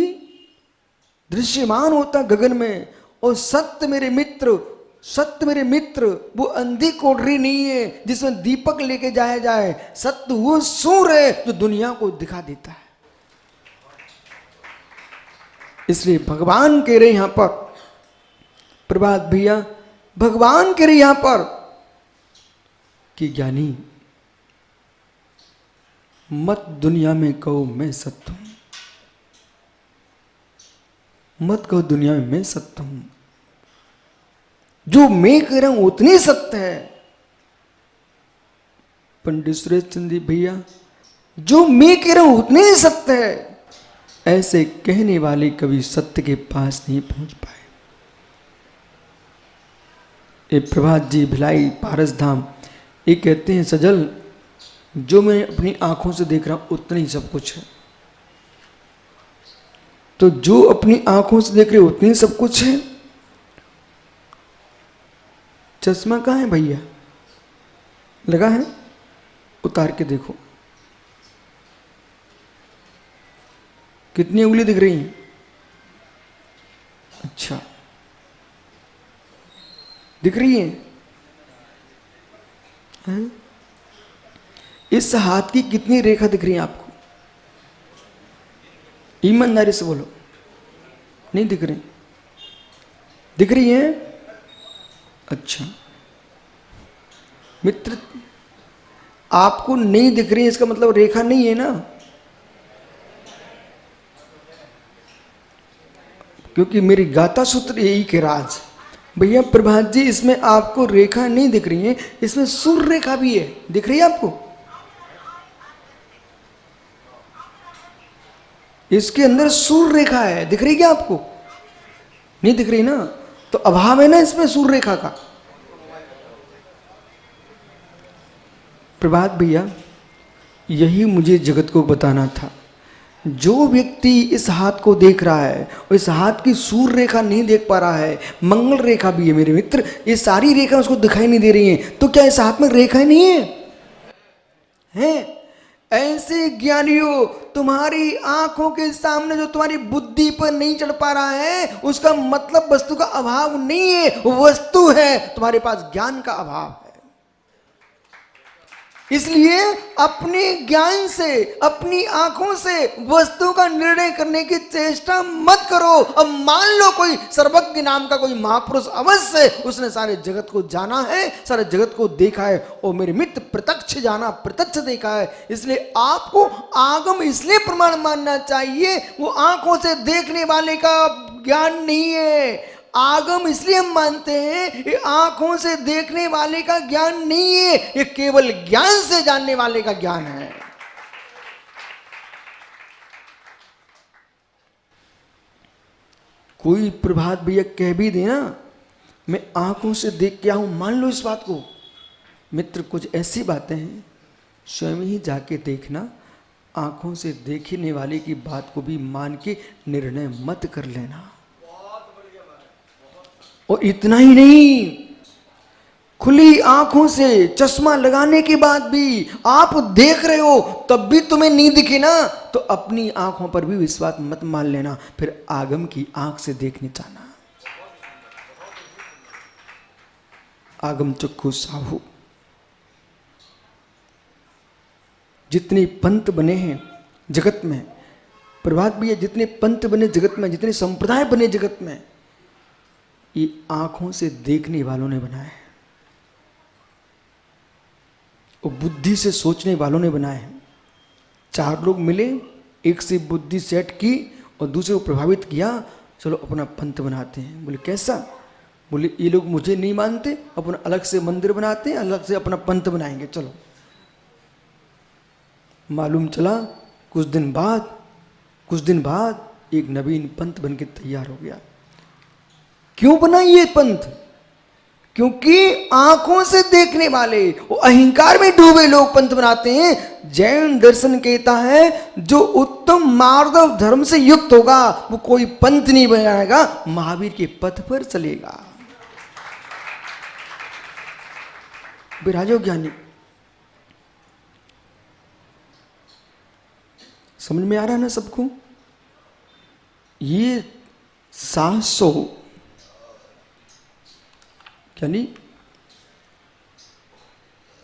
S3: दृश्यमान होता गगन में, और सत्य मेरे मित्र, सत्य मेरे मित्र वो अंधी कोठरी नहीं है जिसमें दीपक लेके जाया जाए। सत्य वो सूर्य है जो दुनिया को दिखा देता है। इसलिए भगवान कह रहे यहां पर, प्रभात भैया भगवान कह रहे यहां पर कि ज्ञानी मत दुनिया में कहो मैं सत्य हूं, मत कहो दुनिया में मैं सत्य हूं। जो मैं कह रहा हूं उतनी सत्य है। पंडित सुरेश चंद्र भैया, जो मैं कह रहा हूं उतनी ही सत्य है। ऐसे कहने वाले कभी सत्य के पास नहीं पहुंच पाए। ये प्रभात जी भिलाई पारस धाम ये कहते हैं, सजल जो मैं अपनी आंखों से देख रहा हूं उतना ही सब कुछ है। तो जो अपनी आंखों से देख रहे उतनी ही सब कुछ है। चश्मा कहाँ है भैया? लगा है? उतार के देखो, कितनी उंगली दिख रही हैं? अच्छा, दिख रही है? हैं? इस हाथ की कितनी रेखा दिख रही है आपको? ईमानदारी से बोलो, नहीं दिख रही? दिख रही है? अच्छा मित्र, आपको नहीं दिख रही है इसका मतलब रेखा नहीं है ना, क्योंकि मेरी गाथा सूत्र यही के राज। भैया प्रभात जी, इसमें आपको रेखा नहीं दिख रही है, इसमें सूर्य रेखा भी है। दिख रही है आपको? इसके अंदर सूर्य रेखा है, दिख रही क्या आपको? नहीं दिख रही ना, तो अभाव है ना इसमें सूर्य रेखा का। प्रभात भैया, यही मुझे जगत को बताना था। जो व्यक्ति इस हाथ को देख रहा है और इस हाथ की सूर्य रेखा नहीं देख पा रहा है, मंगल रेखा भी है मेरे मित्र, ये सारी रेखा उसको दिखाई नहीं दे रही हैं, तो क्या इस हाथ में रेखा नहीं है? हैं? ऐसे ज्ञानियों, तुम्हारी आंखों के सामने जो तुम्हारी बुद्धि पर नहीं चढ़ पा रहा है, उसका मतलब वस्तु का अभाव नहीं है, वस्तु है, तुम्हारे पास ज्ञान का अभाव है। इसलिए अपने ज्ञान से, अपनी आंखों से वस्तु का निर्णय करने की चेष्टा मत करो। अब मान लो कोई सर्वज्ञ नाम का कोई महापुरुष अवश्य, उसने सारे जगत को जाना है, सारे जगत को देखा है, और मेरे मित्र प्रत्यक्ष जाना, प्रत्यक्ष देखा है। इसलिए आपको आगम इसलिए प्रमाण मानना चाहिए, वो आंखों से देखने वाले का ज्ञान नहीं है। आगम इसलिए हम मानते हैं, ये आंखों से देखने वाले का ज्ञान नहीं है, ये केवल ज्ञान से जानने वाले का ज्ञान है। कोई प्रभात भैया कह भी दे ना, मैं आंखों से देख के आऊं, मान लो इस बात को। मित्र, कुछ ऐसी बातें हैं स्वयं ही जाके देखना, आंखों से देखने वाले की बात को भी मान के निर्णय मत कर लेना। और इतना ही नहीं, खुली आंखों से चश्मा लगाने के बाद भी आप देख रहे हो, तब भी तुम्हें नहीं दिखे ना, तो अपनी आंखों पर भी विश्वास मत मान लेना, फिर आगम की आंख से देखने जाना। आगम चक्षु साहू। जितने पंथ बने हैं जगत में, प्रभात भैया, जितने पंथ बने जगत में, जितने संप्रदाय बने जगत में, ये आंखों से देखने वालों ने बनाया है और बुद्धि से सोचने वालों ने बनाए हैं। चार लोग मिले, एक से बुद्धि सेट की और दूसरे को प्रभावित किया, चलो अपना पंथ बनाते हैं। बोले कैसा? बोले ये लोग मुझे नहीं मानते, अपना अलग से मंदिर बनाते हैं, अलग से अपना पंथ बनाएंगे, चलो। मालूम चला कुछ दिन बाद एक नवीन पंथ बन के तैयार हो गया। क्यों बना ये पंथ? क्योंकि आंखों से देखने वाले वो अहंकार में डूबे लोग पंथ बनाते हैं। जैन दर्शन कहता है जो उत्तम मार्ग और धर्म से युक्त होगा वो कोई पंथ नहीं बनाएगा, महावीर के पथ पर चलेगा। विराजो ज्ञानी, समझ में आ रहा है ना सबको? ये 700 यानी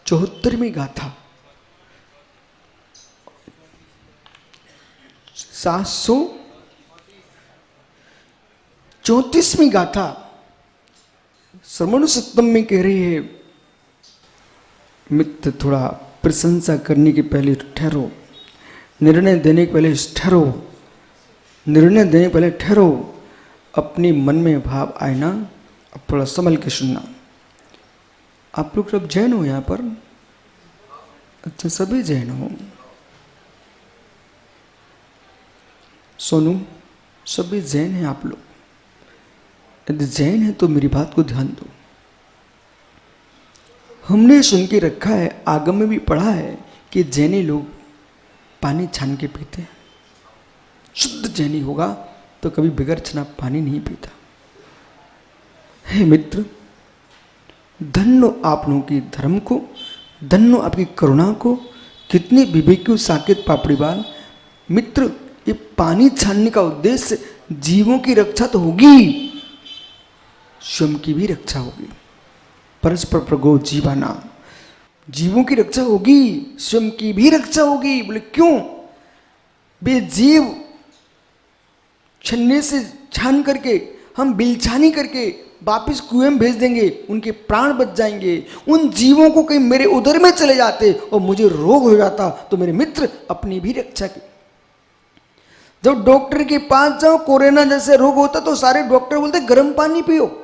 S3: 74वीं गाथा, 734वीं गाथा श्रवण सप्तम में कह रही है, मित्र थोड़ा प्रशंसा करने के पहले ठहरो, निर्णय देने के पहले ठहरो, निर्णय देने के पहले ठहरो, अपने मन में भाव आए ना, अब थोड़ा संभल के सुनना। आप लोग सब जैन हो यहाँ पर? अच्छा, सभी जैन हो। सोनू, सभी जैन हैं आप लोग? यदि जैन है तो मेरी बात को ध्यान दो। हमने सुन के रखा है, आगम में भी पढ़ा है कि जैनी लोग पानी छान के पीते हैं। शुद्ध जैनी होगा तो कभी बगैर छना पानी नहीं पीता। हे मित्र, धन्य आप लोगों की धर्म को, धन्य आपकी करुणा को, कितनी विवेकी साकेत पापड़ीवाल। मित्र, ये पानी छानने का उद्देश्य जीवों की रक्षा तो होगी, स्वयं की भी रक्षा होगी। परस्पर प्रगो जीवा नाम, जीवों की रक्षा होगी, स्वयं की भी रक्षा होगी। बोले क्यों? बे जीव छन्ने से छान करके हम बिलछानी करके वापिस कुएं में भेज देंगे, उनके प्राण बच जाएंगे। उन जीवों को कहीं मेरे उदर में चले जाते और मुझे रोग हो जाता तो मेरे मित्र अपनी भी रक्षा की। जब डॉक्टर के पास जाओ, कोरोना जैसे रोग होता तो सारे डॉक्टर बोलते गर्म पानी पियो,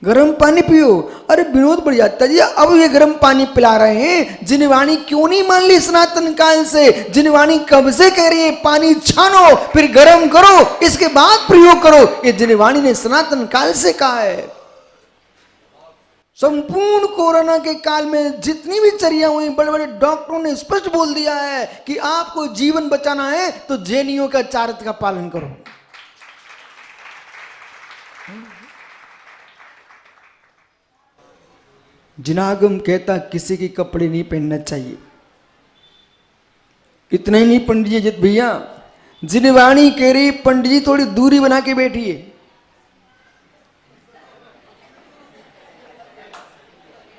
S3: गर्म पानी पियो। अरे विनोद बढ़ जाता जी, अब ये गर्म पानी पिला रहे हैं, जिनवाणी क्यों नहीं मान ली सनातन काल से? जिनवाणी कब से कह रही है पानी छानो फिर गर्म करो इसके बाद प्रयोग करो, ये जिनवाणी ने सनातन काल से कहा है। संपूर्ण कोरोना के काल में जितनी भी चर्या हुई, बड़े बड़े डॉक्टरों ने स्पष्ट बोल दिया है कि आपको जीवन बचाना है तो जैनियों का चारित्र का पालन करो। जिनागम कहता किसी के कपड़े नहीं पहनना चाहिए। इतना ही नहीं पंडित जी जित भैया, जिनवाणी कह रही पंडित जी थोड़ी दूरी बना के बैठिए।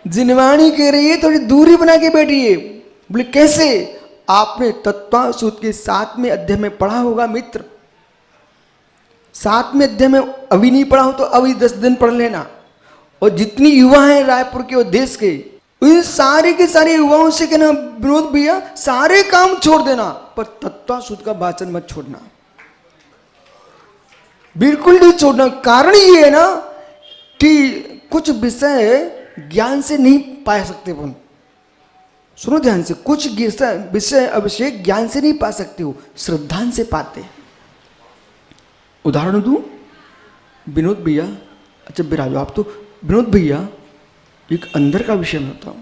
S3: जिनवाणी कह रही है थोड़ी दूरी बना के बैठिए। बोले कैसे? आपने तत्वासूत्र के 7वें अध्याय में पढ़ा होगा मित्र। 7वें अध्याय में अभी नहीं पढ़ा हो तो अभी 10 दिन पढ़ लेना। और जितनी युवा हैं रायपुर के और देश के, उन सारे के सारे युवाओं से कहना विनोद भैया सारे काम छोड़ देना, पर तत्वासूत्र का वाचन मत छोड़ना, बिल्कुल नहीं छोड़ना। कारण ये है ना कि कुछ विषय ज्ञान से नहीं पा सकते अपन। सुनो ध्यान से, कुछ विषय अभिषेक ज्ञान से नहीं पा सकते हो, श्रद्धा से पाते। उदाहरण दूं, विनोद भैया, अच्छा बिराजो आप तो। विनोद भैया, एक अंदर का विषय में बताऊं,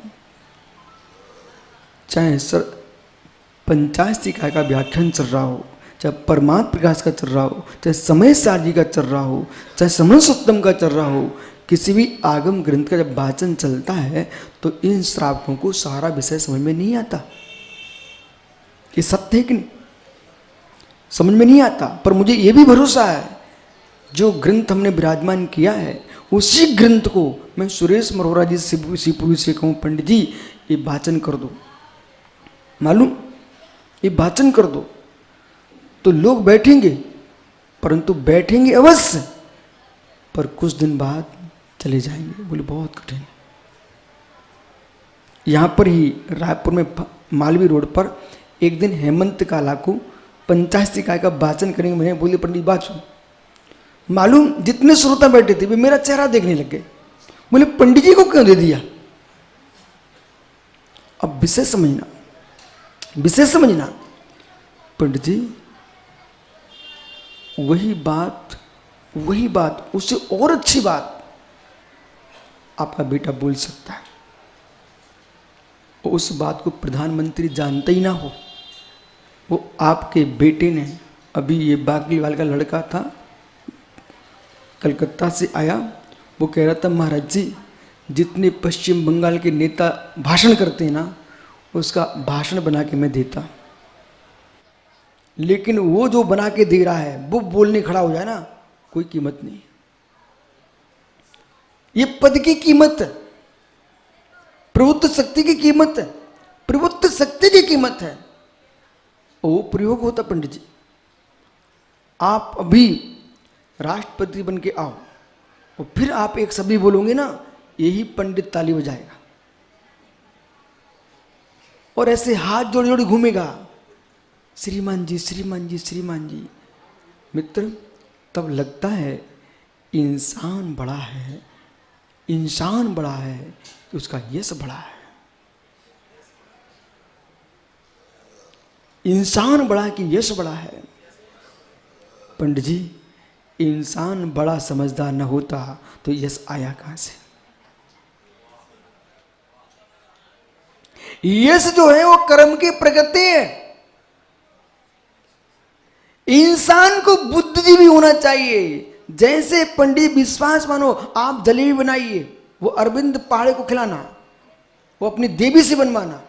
S3: चाहे सर पंचायत इकाई का व्याख्यान चल रहा हो, चाहे परमात्म प्रकाश का चल रहा हो, चाहे समय सारजी का चल रहा हो, चाहे समण सप्तम का चल रहा हो, किसी भी आगम ग्रंथ का जब वाचन चलता है तो इन श्रावकों को सारा विषय समझ में नहीं आता। ये सत्य है कि नहीं? समझ में नहीं आता। पर मुझे ये भी भरोसा है जो ग्रंथ हमने विराजमान किया है उसी ग्रंथ को मैं सुरेश मरोरा जी शिवपुरी से कहूँ, पंडित जी ये वाचन कर दो, मालूम ये वाचन कर दो तो लोग बैठेंगे, परंतु बैठेंगे अवश्य पर कुछ दिन बाद चले जाएंगे। बोले बहुत कठिन। यहाँ पर ही रायपुर में मालवी रोड पर एक दिन हेमंत काला को पंचायत इकाई का वाचन करेंगे। मैंने बोले पंडित वाचो, मालूम जितने श्रोता बैठे थे वे मेरा चेहरा देखने लग गए। बोले पंडित जी को क्यों दे दिया? अब विषय समझना, विषय समझना। पंडित जी वही बात उससे और अच्छी बात आपका बेटा बोल सकता है, उस बात को प्रधानमंत्री जानते ही ना हो, वो आपके बेटे ने, अभी ये बागलीवाल का लड़का था, कलकत्ता से आया, वो कह रहा था महाराज जी जितने पश्चिम बंगाल के नेता भाषण करते हैं ना, उसका भाषण बना के मैं देता, लेकिन वो जो बना के दे रहा है वो बोलने खड़ा हो जाए ना, कोई कीमत नहीं। ये पद की कीमत है, प्रभुत्व शक्ति की कीमत है, प्रभुत्व शक्ति की कीमत है, वो प्रयोग होता। पंडित जी आप अभी राष्ट्रपति बन के आओ और फिर आप एक शब्द बोलोगे ना, यही पंडित ताली बजाएगा और ऐसे हाथ जोड़े जोड़े घूमेगा, श्रीमान जी श्रीमान जी श्रीमान जी। मित्र तब लगता है इंसान बड़ा है, इंसान बड़ा है कि उसका यश बड़ा है, इंसान बड़ा है कि यश बड़ा है। पंडित जी इंसान बड़ा समझदार न होता तो यश आया कहां से? यश जो है वो कर्म की प्रगति है। इंसान को बुद्धिजीवी होना चाहिए। जैसे पंडित विश्वास मानो आप जलेबी बनाइए, वो अरविंद पहाड़े को खिलाना, वो अपनी देवी से बनवाना,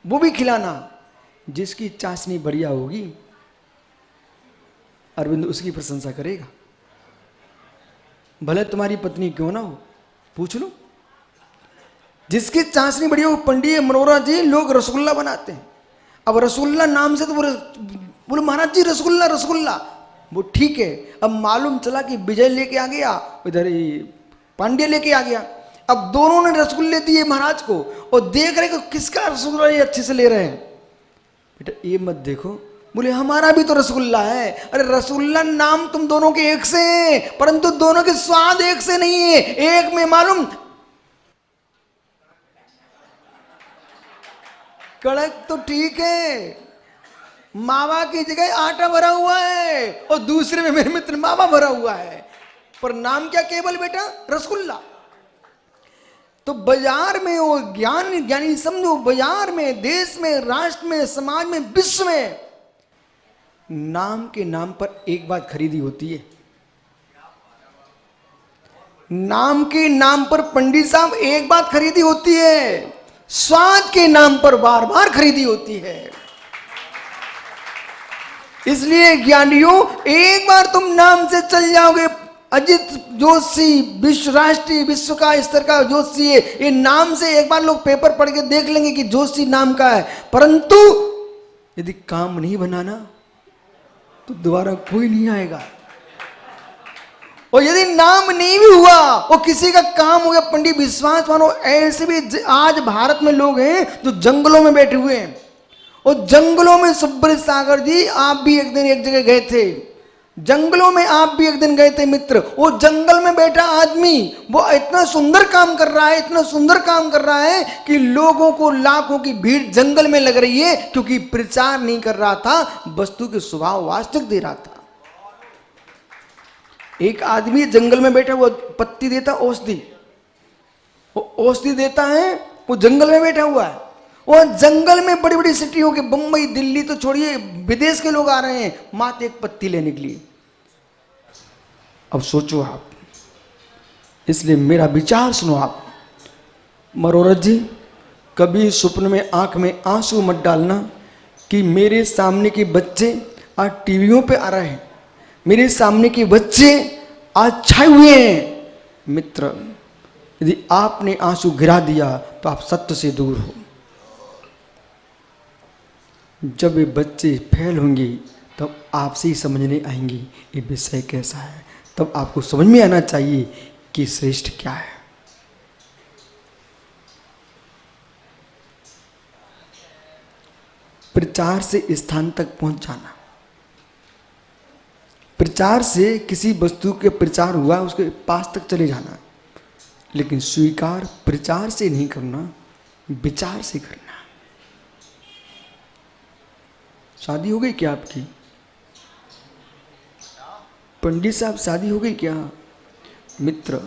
S3: वो भी खिलाना। जिसकी चाशनी बढ़िया होगी अरविंद उसकी प्रशंसा करेगा, भले तुम्हारी पत्नी क्यों ना हो, पूछ लो। जिसकी चाशनी बढ़िया हो, पंडित मनोहरा जी लोग रसगुल्ला बनाते हैं। अब रसगुल्ला नाम से तो बोले महाराज जी रसगुल्ला रसगुल्ला, वो ठीक है। अब मालूम चला कि विजय लेके आ गया, इधर पांड्य लेके आ गया। अब दोनों ने रसगुल्ले दिए महाराज को और देख रहे कि किसका रसगुल्ला ये अच्छे से ले रहे हैं। बेटा ये मत देखो, बोले हमारा भी तो रसगुल्ला है। अरे रसगुल्ला नाम तुम दोनों के एक से है, परंतु दोनों के स्वाद एक से नहीं है। एक में मालूम कड़क तो ठीक है, मावा की जगह आटा भरा हुआ है, और दूसरे में मेरे मित्र मावा भरा हुआ है, पर नाम क्या केवल बेटा रसगुल्ला। तो बाजार में वो ज्ञानी समझो, बाजार में, देश में, राष्ट्र में, समाज में, विश्व में नाम के नाम पर एक बात खरीदी होती है। नाम के नाम पर पंडित साहब एक बात खरीदी होती है, स्वाद के नाम पर बार बार खरीदी होती है। इसलिए ज्ञानियों एक बार तुम नाम से चल जाओगे, अजित जोशी विश्व राष्ट्रीय विश्व का स्तर का जोशी है, ये नाम से एक बार लोग पेपर पढ़ के देख लेंगे कि जोशी नाम का है, परंतु यदि काम नहीं बनाना तो दोबारा कोई नहीं आएगा। और यदि नाम नहीं भी हुआ वो किसी का काम हो गया, पंडित विश्वास मानो ऐसे भी आज भारत में लोग हैं जो जंगलों में बैठे हुए हैं। और जंगलों में सुब्रत सागर जी आप भी एक दिन एक जगह गए थे, जंगलों में आप भी एक दिन गए थे मित्र। वो जंगल में बैठा आदमी वो इतना सुंदर काम कर रहा है, इतना सुंदर काम कर रहा है कि लोगों को लाखों की भीड़ जंगल में लग रही है, क्योंकि प्रचार नहीं कर रहा था, वस्तु के स्वभाव वास्तविक दे रहा था। एक आदमी जंगल में बैठा, वो पत्ती देता, औषधि, वो औषधि देता है, वो जंगल में बैठा हुआ है। वो जंगल में बड़ी बड़ी सिटियों के, बम्बई दिल्ली तो छोड़िए, विदेश के लोग आ रहे हैं मात्र एक पत्ती लेने के लिए। अब सोचो आप, इसलिए मेरा विचार सुनो आप। मनोरथ जी कभी स्वप्न में आंख में आंसू मत डालना कि मेरे सामने के बच्चे आज टीवियों पे आ रहे हैं, मेरे सामने के बच्चे आज छाए हुए हैं। मित्र यदि आपने आंसू गिरा दिया तो आप सत्य से दूर हो। जब ये बच्चे फेल होंगे तब आपसे ही समझने आएंगी ये विषय कैसा है, तब आपको समझ में आना चाहिए कि श्रेष्ठ क्या है। प्रचार से स्थान तक पहुंच जाना, प्रचार से किसी वस्तु के प्रचार हुआ उसके पास तक चले जाना, लेकिन स्वीकार प्रचार से नहीं करना, विचार से करना। शादी हो गई क्या आपकी? पंडित साहब शादी हो गई क्या? मित्र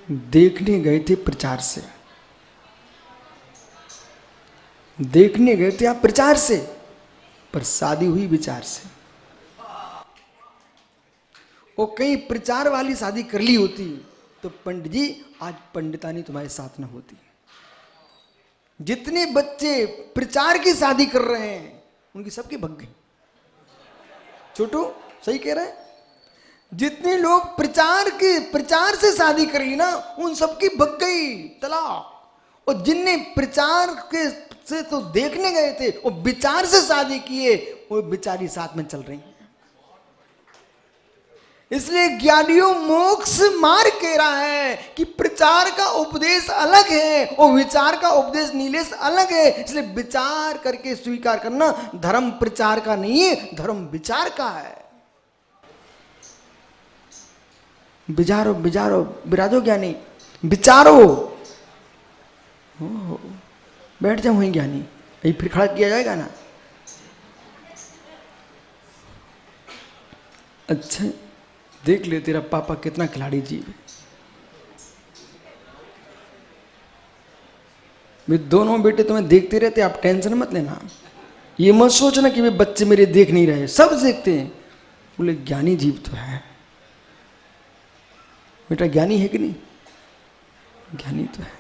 S3: देखने गए थे प्रचार से, देखने गए थे आप प्रचार से, पर शादी हुई विचार से। और कहीं प्रचार वाली शादी कर ली होती तो पंडित जी आज पंडितानी तुम्हारे साथ न होती। जितने बच्चे प्रचार की शादी कर रहे हैं उनकी सबकी भग गई। छोटू सही कह रहे हैं, जितने लोग प्रचार से शादी कर ली ना उन सबकी भग गई तलाक। और जिनने प्रचार के से तो देखने गए थे और विचार से शादी किए वो बिचारी साथ में चल रही हैं। इसलिए ज्ञानियों मोक्ष मार्ग कह रहा है कि प्रचार का उपदेश अलग है और विचार का उपदेश नीलेश अलग है। इसलिए विचार करके स्वीकार करना, धर्म प्रचार का नहीं है, धर्म विचार का है। विचारो विचारो विराजो ज्ञानी, विचारो। बैठ जाओ वहीं ज्ञानी, यही फिर खड़ा किया जाएगा ना। अच्छा देख ले तेरा पापा कितना खिलाड़ी जीव है। वे दोनों बेटे तुम्हें देखते रहते, आप टेंशन मत लेना। ये मत सोचना कि वे बच्चे मेरे देख नहीं रहे, सब देखते हैं। बोले ज्ञानी जीव तो है बेटा, ज्ञानी है कि नहीं? ज्ञानी तो है।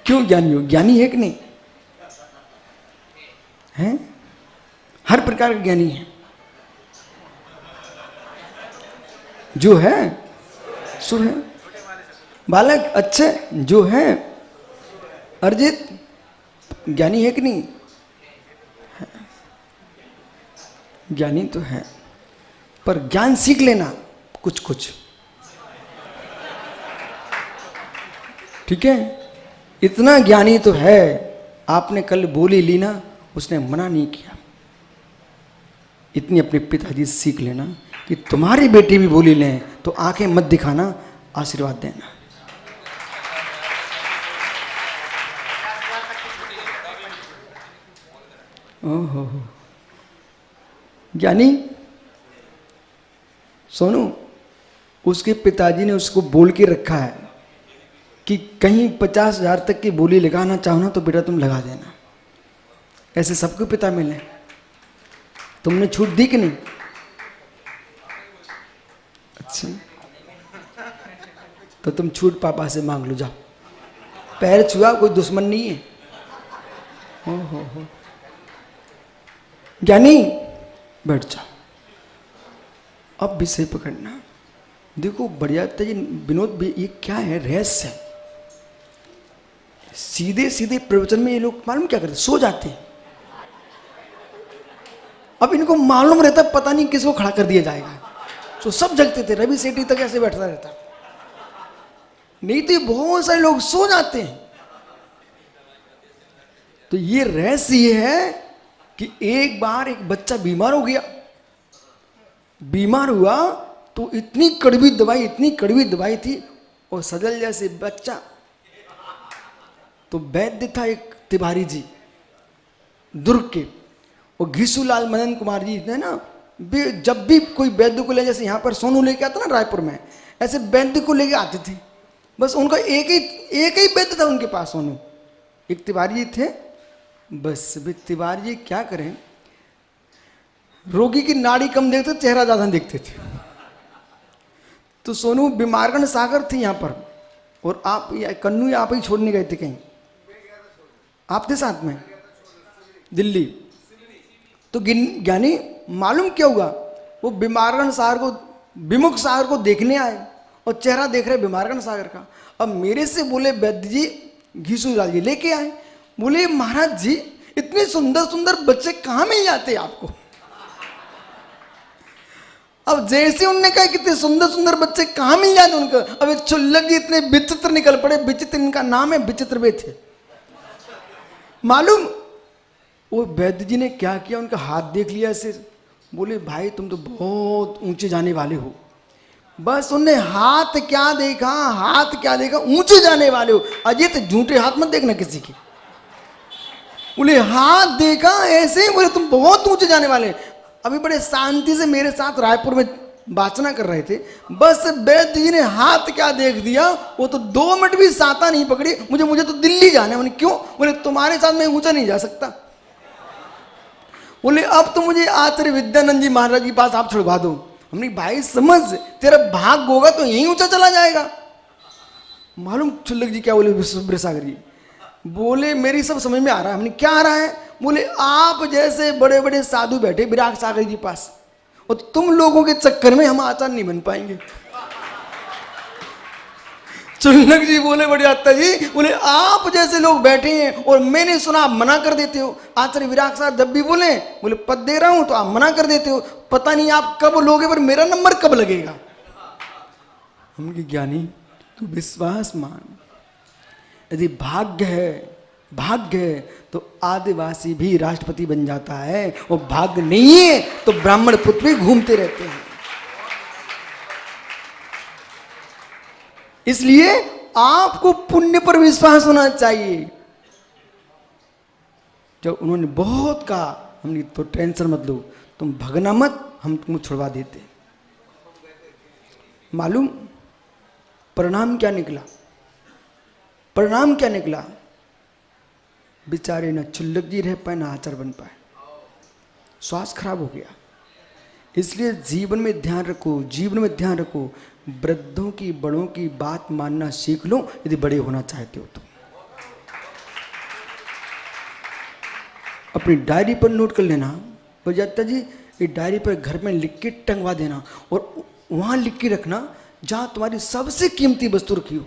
S3: क्यों ज्ञानी हो? ज्ञानी है कि नहीं है? हर प्रकार का ज्ञानी है। जो है सो है। बालक अच्छे जो है। अर्जित ज्ञानी है कि नहीं? ज्ञानी तो है, पर ज्ञान सीख लेना कुछ कुछ, ठीक है? इतना ज्ञानी तो है, आपने कल बोली ली ना, उसने मना नहीं किया। इतनी अपने पिताजी से सीख लेना कि तुम्हारी बेटी भी बोली लें तो आंखें मत दिखाना, आशीर्वाद देना। ओहो ज्ञानी सोनू, उसके पिताजी ने उसको बोल के रखा है कि कहीं 50,000 तक की बोली लगाना चाहो ना तो बेटा तुम लगा देना। ऐसे सबको पिता मिले, तुमने छूट दी कि नहीं? अच्छा तो तुम छूट पापा से मांग लो, जाओ। पैर छुआ, कोई दुश्मन नहीं है। हो ज्ञानी बैठ जाओ, अब विषय पकड़ना। देखो बढ़िया जी विनोद भी, ये क्या है रहस्य? सीधे सीधे प्रवचन में ये लोग मालूम क्या करते, सो जाते हैं। अब इनको मालूम रहता पता नहीं किसको खड़ा कर दिया जाएगा, तो सब जगते थे। रवि सेठी तक ऐसे बैठता रहता, नहीं तो बहुत सारे लोग सो जाते हैं। तो ये रहस्य ये है कि एक बार एक बच्चा बीमार हो गया। बीमार हुआ तो इतनी कड़वी दवाई थी, और सजल जैसे बच्चा। तो वैद्य था एक तिवारी जी दुर्ग के, और घीसूलाल मदन कुमार जी थे ना, जब भी कोई वैद्य को ले, जैसे यहाँ पर सोनू लेके आता ना रायपुर में, ऐसे वैद्य को लेके आते थे। बस उनका एक ही वैद्य था उनके पास, सोनू। एक तिवारी जी थे, बस वे तिवारी जी क्या करें, रोगी की नाड़ी कम देखते, चेहरा ज्यादा देखते थे। तो सोनू बीमारगढ़ सागर थी यहाँ पर, और आप कन्नू आप ही छोड़ने गए थे कहीं, आप थे साथ में दिल्ली। तो ज्ञानी मालूम क्या हुआ, वो बीमारगढ़ सागर को, विमुख सागर को देखने आए, और चेहरा देख रहे बीमारगढ़ सागर का। अब मेरे से बोले वैद्य जी घीसूलाल जी लेके आए। बोले महाराज जी इतने सुंदर सुंदर बच्चे कहाँ मिल जाते आपको? अब जैसे उनने कहा कितने सुंदर सुंदर बच्चे कहाँ मिल जाते उनको, अब एक छुल्लक जी इतने विचित्र निकल पड़े। विचित्र इनका नाम है, विचित्र वे थे। मालूम वो वैद्य जी ने क्या किया, उनका हाथ देख लिया ऐसे। बोले भाई तुम तो बहुत ऊंचे जाने वाले हो। बस उनने हाथ क्या देखा, ऊंचे जाने वाले हो। अजय तो झूठे हाथ मत देखना किसी के। बोले हाथ देखा ऐसे, बोले तुम बहुत ऊंचे जाने वाले। अभी बड़े शांति से मेरे साथ रायपुर में वाचना कर रहे थे, बस वैद्य जी ने हाथ क्या देख दिया, वो तो 2 मिनट भी साता नहीं पकड़ी, मुझे तो दिल्ली जाना है। मैंने क्यों? बोले तुम्हारे साथ मैं ऊंचा नहीं जा सकता। बोले अब तो मुझे आचार्य विद्यानंद जी महाराज के पास आप छुड़वा दो। हमने भाई समझ, तेरा भाग होगा तो यहीं ऊंचा चला जाएगा। मालूम छुल्लक जी क्या बोले विद्यासागर जी? बोले मेरी सब समझ में आ रहा है। हमने क्या आ रहा है? बोले आप जैसे बड़े बड़े साधु बैठे विराट सागर जी पास, और तुम लोगों के चक्कर में हम आचार्य नहीं बन पाएंगे। चुल्लक जी बोले बड़े आत्ता जी, बोले आप जैसे लोग बैठे हैं और मैंने सुना आप मना कर देते हो। आचार्य विराट साहब जब भी बोले पद दे रहा हूं तो आप मना कर देते हो, पता नहीं आप कब लोगे पर मेरा नंबर कब लगेगा। हमके ज्ञानी तू विश्वास मान, यदि भाग्य है तो आदिवासी भी राष्ट्रपति बन जाता है, और भाग्य नहीं है तो ब्राह्मण पुत्र भी घूमते रहते हैं। इसलिए आपको पुण्य पर विश्वास होना चाहिए। जब उन्होंने बहुत कहा, हमने तो टेंशन मत लो, तुम भगना मत, हम तुमको छुड़वा देते। मालूम परिणाम क्या निकला? परिणाम क्या निकला? बेचारे न चुल्लक जी रह पाए, न आचार्य बन पाए, स्वास्थ्य खराब हो गया। इसलिए जीवन में ध्यान रखो, वृद्धों की बड़ों की बात मानना सीख लो, यदि बड़े होना चाहते हो तो। अपनी डायरी पर नोट कर लेना, बजाता जी ये डायरी पर घर में लिख के टंगवा देना, और वहां लिख के रखना जहां तुम्हारी सबसे कीमती वस्तु रखी हो।